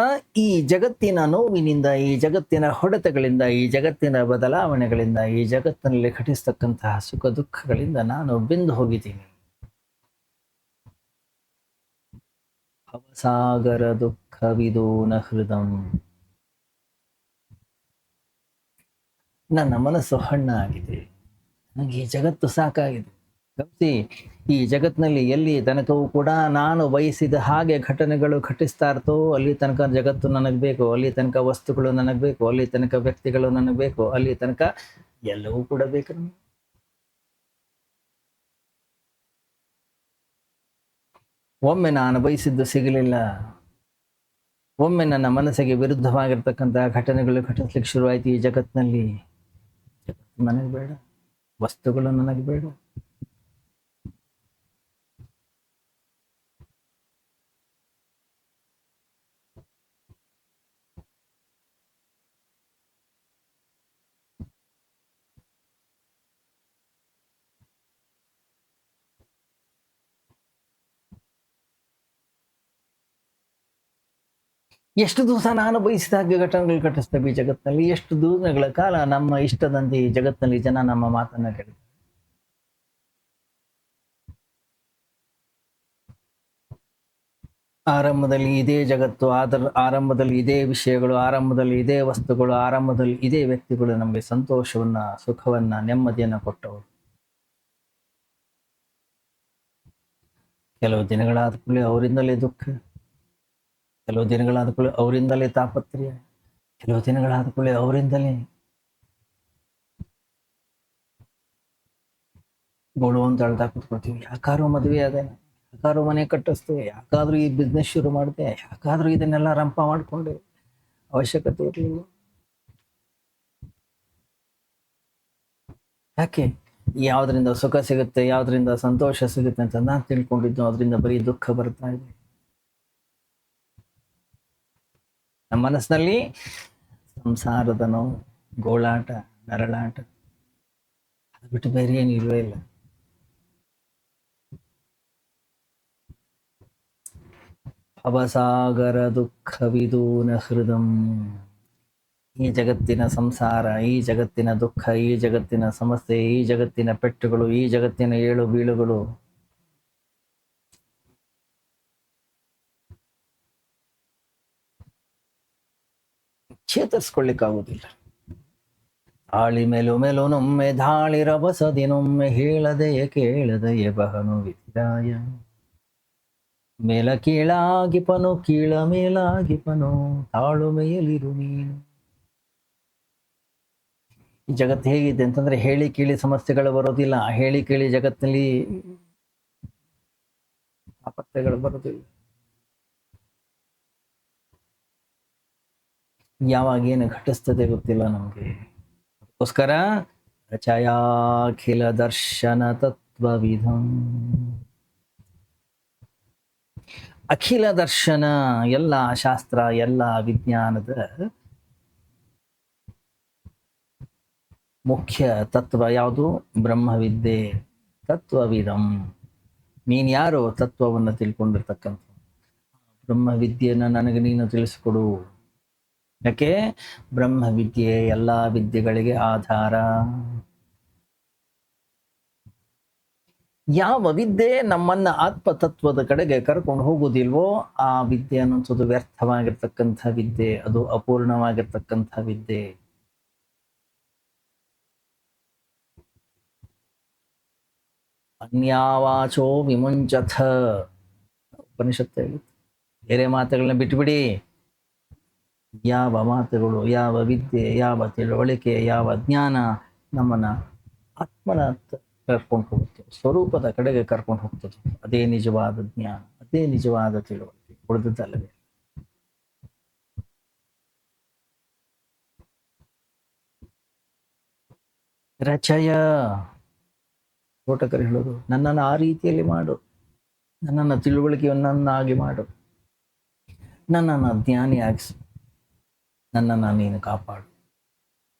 ಈ ಜಗತ್ತಿನ ನೋವಿನಿಂದ, ಈ ಜಗತ್ತಿನ ಹೊಡೆತಗಳಿಂದ, ಈ ಜಗತ್ತಿನ ಬದಲಾವಣೆಗಳಿಂದ, ಈ ಜಗತ್ತಿನಲ್ಲಿ ಘಟಿಸ್ತಕ್ಕಂತಹ ಸುಖ ದುಃಖಗಳಿಂದ ನಾನು ಬೆಂದು ಹೋಗಿದ್ದೀನಿ. ಭವಸಾಗರ ದುಃಖವಿದೋ ನ ಹೃದಂ. ನನ್ನ ಮನಸ್ಸು ಹಣ್ಣಾಗಿದೆ, ನನಗೆ ಈ ಜಗತ್ತು ಸಾಕಾಗಿದೆ. ಗಮನಿಸಿ, ಈ ಜಗತ್ತಿನಲ್ಲಿ ಎಲ್ಲಿ ತನಕವೂ ಕೂಡ ನಾನು ಬಯಸಿದ ಹಾಗೆ ಘಟನೆಗಳು ಘಟಿಸ್ತಾ ಇರ್ತೋ ಅಲ್ಲಿ ತನಕ ಜಗತ್ತು ನನಗೆ ಬೇಕು, ಅಲ್ಲಿ ತನಕ ವಸ್ತುಗಳು ನನಗೆ ಬೇಕು, ಅಲ್ಲಿ ತನಕ ವ್ಯಕ್ತಿಗಳು ನನಗೆ ಬೇಕು, ಅಲ್ಲಿ ತನಕ ಎಲ್ಲವೂ ಕೂಡ ಬೇಕು ನಮ್ಗೆ. ಒಮ್ಮೆ ನಾನು ಬಯಸಿದ್ದು ಸಿಗಲಿಲ್ಲ, ಒಮ್ಮೆ ನನ್ನ ಮನಸ್ಸಿಗೆ ವಿರುದ್ಧವಾಗಿರ್ತಕ್ಕಂತಹ ಘಟನೆಗಳು ಘಟಿಸ್ಲಿಕ್ಕೆ ಶುರುವಾಯಿತು ಈ ಜಗತ್ತಿನಲ್ಲಿ. ಜಗತ್ತು ನನಗೆ ಬೇಡ, ವಸ್ತುಗಳು ನನಗೆ ಬೇಡ. ಎಷ್ಟು ದಿವಸ ನಾನು ಬಯಸಿದ ಹಾಗೆ ಘಟನೆಗಳು ಘಟಿಸ್ತವೆ ಈ ಜಗತ್ತಿನಲ್ಲಿ? ಎಷ್ಟು ದಿನಗಳ ಕಾಲ ನಮ್ಮ ಇಷ್ಟದಂತೆ ಈ ಜಗತ್ತಿನಲ್ಲಿ ಜನ ನಮ್ಮ ಮಾತನ್ನ ಕೇಳ್ತಾರೆ? ಆರಂಭದಲ್ಲಿ ಇದೇ ಜಗತ್ತು, ಆರಂಭದಲ್ಲಿ ಇದೇ ವಿಷಯಗಳು, ಆರಂಭದಲ್ಲಿ ಇದೇ ವಸ್ತುಗಳು, ಆರಂಭದಲ್ಲಿ ಇದೇ ವ್ಯಕ್ತಿಗಳು ನಮಗೆ ಸಂತೋಷವನ್ನ, ಸುಖವನ್ನ, ನೆಮ್ಮದಿಯನ್ನ ಕೊಟ್ಟವರು. ಕೆಲವು ದಿನಗಳಾದ ಕೂಡಲೇ ಅವರಿಂದಲೇ ದುಃಖ, ಕೆಲವು ದಿನಗಳಾದ ಕೂಡಲೇ ಅವರಿಂದಲೇ ತಾಪತ್ರ್ಯ, ಕೆಲವು ದಿನಗಳಾದ ಕೂಡಲೇ ಅವರಿಂದಲೇ ಗೋಳು ಅಂತ ಅಳ್ತಾ ಕೂತ್ಕೊಳ್ತೀವಿ. ಯಾಕಾದ್ರೂ ಮದುವೆ ಅದೇನ, ಯಾಕಾದ್ರೂ ಮನೆ ಕಟ್ಟಿಸ್ತೆ, ಯಾಕಾದ್ರೂ ಈ ಬಿಸ್ನೆಸ್ ಶುರು ಮಾಡಿದೆ, ಯಾಕಾದ್ರೂ ಇದನ್ನೆಲ್ಲ ರಂಪ ಮಾಡ್ಕೊಂಡೆ, ಅವಶ್ಯಕತೆ ಇರಲಿಲ್ಲ. ಯಾಕೆ? ಯಾವ್ದ್ರಿಂದ ಸುಖ ಸಿಗುತ್ತೆ, ಯಾವ್ದ್ರಿಂದ ಸಂತೋಷ ಸಿಗುತ್ತೆ ಅಂತ ನಾನು ತಿಳ್ಕೊಂಡಿದ್ದು, ಅದರಿಂದ ಬರೀ ದುಃಖ ಬರ್ತಾ ಇದೆ ನಮ್ಮ ಮನಸ್ಸಿನಲ್ಲಿ. ಸಂಸಾರದ ನೋವು, ಗೋಳಾಟ, ನರಳಾಟ, ಅದು ಬಿಟ್ಟು ಬೇರೆ ಏನು ಇಲ್ವೇ ಇಲ್ಲ. ಭವಸಾಗರ ದುಃಖವಿದೋ ನ ಹೃದಂ. ಈ ಜಗತ್ತಿನ ಸಂಸಾರ, ಈ ಜಗತ್ತಿನ ದುಃಖ, ಈ ಜಗತ್ತಿನ ಸಮಸ್ಯೆ, ಈ ಜಗತ್ತಿನ ಪೆಟ್ಟುಗಳು, ಈ ಜಗತ್ತಿನ ಏಳು ಬೀಳುಗಳು ಚೇತರಿಸ್ಕೊಳ್ಳಿಕ್ಕಾಗುವುದಿಲ್ಲ. ಆಳಿ ಮೆಲುಮೆಲುನೊಮ್ಮೆ ಧಾಳಿ ರಭಸದಿನೊಮ್ಮೆ ಹೇಳದೆಯ ಕೇಳದೆಯ ಬಹನು ವಿಧಿರಾಯ. ಮೇಲ ಕೀಳಾಗಿಪನು ಕೀಳ ಮೇಲಾಗಿಪನು ತಾಳುಮೆಯಲಿರು ನೀನು. ಈ ಜಗತ್ತು ಹೇಗಿದೆ ಅಂತಂದ್ರೆ ಹೇಳಿ ಕೇಳಿ ಸಮಸ್ಯೆಗಳು ಬರೋದಿಲ್ಲ, ಹೇಳಿ ಕೇಳಿ ಜಗತ್ತಿನಲ್ಲಿ ಅಪತ್ಯಗಳು ಬರೋದಿಲ್ಲ. ಯಾವಾಗ ಏನು ಘಟಿಸ್ತದೆ ಗೊತ್ತಿಲ್ಲ ನಮಗೆ. ಅದಕ್ಕೋಸ್ಕರ ರಚಯಾಖಿಲ ದರ್ಶನ ತತ್ವವಿಧಂ. ಅಖಿಲ ದರ್ಶನ, ಎಲ್ಲ ಶಾಸ್ತ್ರ, ಎಲ್ಲ ವಿಜ್ಞಾನದ ಮುಖ್ಯ ತತ್ವ ಯಾವುದು? ಬ್ರಹ್ಮವಿದ್ಯೆ. ತತ್ವವಿದಂ, ನೀನು ಯಾರು? ತತ್ವವನ್ನು ತಿಳ್ಕೊಂಡಿರ್ತಕ್ಕಂಥ. ಬ್ರಹ್ಮವಿದ್ಯೆಯನ್ನು ನನಗೆ ನೀನು ತಿಳಿಸಿಕೊಡು. ಯಾಕೆ? ಬ್ರಹ್ಮವಿದ್ಯೆ ಎಲ್ಲ ವಿದ್ಯೆಗಳಿಗೆ ಆಧಾರ. ಯಾವ ವಿದ್ಯೆ ನಮ್ಮನ್ನ ಆತ್ಮತತ್ವದ ಕಡೆಗೆ ಕರ್ಕೊಂಡು ಹೋಗುವುದಿಲ್ವೋ ಆ ವಿದ್ಯೆ ಅನ್ನೋದು ವ್ಯರ್ಥವಾಗಿರ್ತಕ್ಕಂಥ ವಿದ್ಯೆ, ಅದು ಅಪೂರ್ಣವಾಗಿರ್ತಕ್ಕಂಥ ವಿದ್ಯೆ. ಅನ್ಯಾವಾಚೋ ವಿಮುಂಚಥ ಉಪನಿಷತ್ತು ಹೇಳುತ್ತೆ. ಬೇರೆ ಮಾತುಗಳನ್ನ ಬಿಟ್ಟುಬಿಡಿ. ಯಾವ ಮಾತುಗಳು, ಯಾವ ವಿದ್ಯೆ, ಯಾವ ತಿಳುವಳಿಕೆ, ಯಾವ ಜ್ಞಾನ ನಮ್ಮನ್ನ ಆತ್ಮನ ಕರ್ಕೊಂಡು ಹೋಗುತ್ತೆ, ಸ್ವರೂಪದ ಕಡೆಗೆ ಕರ್ಕೊಂಡು ಹೋಗ್ತದೆ. ಅದೇ ನಿಜವಾದ ಜ್ಞಾನ, ಅದೇ ನಿಜವಾದ ತಿಳುವಳಿಕೆ, ಉಳಿದದ್ದಲ್ಲವೇ. ರಚಯ, ತೋಟಕರು ಹೇಳೋದು, ನನ್ನನ್ನು ಆ ರೀತಿಯಲ್ಲಿ ಮಾಡು, ನನ್ನನ್ನು ತಿಳುವಳಿಕೆಯನ್ನಾಗಿ ಮಾಡು, ನನ್ನನ್ನು ಜ್ಞಾನಿಯಾಗಿಸು, ನನ್ನನ್ನು ನೀನು ಕಾಪಾಡು.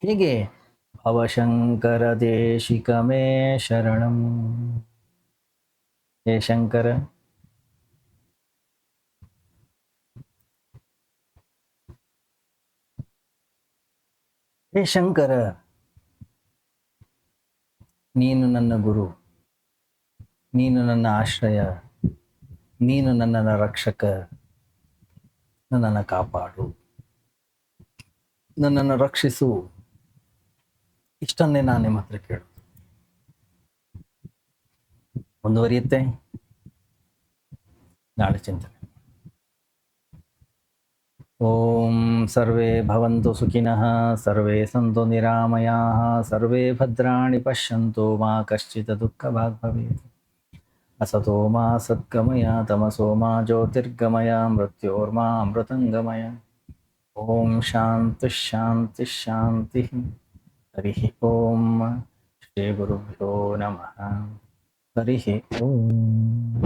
ಹೇಗೆ? ಭವಶಂಕರ ದೇಶಿಕ ಮೇ ಶರಣಂ. ಹೇ ಶಂಕರ, ಹೇ ಶಂಕರ, ನೀನು ನನ್ನ ಗುರು, ನೀನು ನನ್ನ ಆಶ್ರಯ, ನೀನು ನನ್ನನ್ನು ರಕ್ಷಕ, ನನ್ನನ್ನು ಕಾಪಾಡು, ನನ್ನನ್ನು ರಕ್ಷಿಸು. ಇಷ್ಟನ್ನೇ ನಾನು ನಿಮ್ಮ ಹತ್ರ ಕೇಳು. ಮುಂದುವರಿಯುತ್ತೆ ನಾಳೆ ಚಿಂತನೆ. ಓಂ ಸರ್ವೇ ಭವಂತು ಸುಖಿನಃ, ಸರ್ವೇ ಸಂತು ನಿರಾಮಯಾಃ, ಸರ್ವೇ ಭದ್ರಾಣಿ ಪಶ್ಯಂತು, ಮಾ ಕಶ್ಚಿತ್ ದುಃಖಭಾಗ್ ಭವೇತ್. ಅಸತೋ ಮಾ ಸದ್ಗಮಯ, ತಮಸೋ ಮಾ ಜ್ಯೋತಿರ್ಗಮಯ, ಮೃತ್ಯೋರ್ಮಾ ಅಮೃತಂಗಮಯ. ಓಂ ಶಾಂತಿ ಶಾಂತಿ ಶಾಂತಿ. ಹರಿ ಓಂ. ಶ್ರೀ ಗುರುಭ್ಯೋ ನಮಃ. ಹರಿ ಓಂ.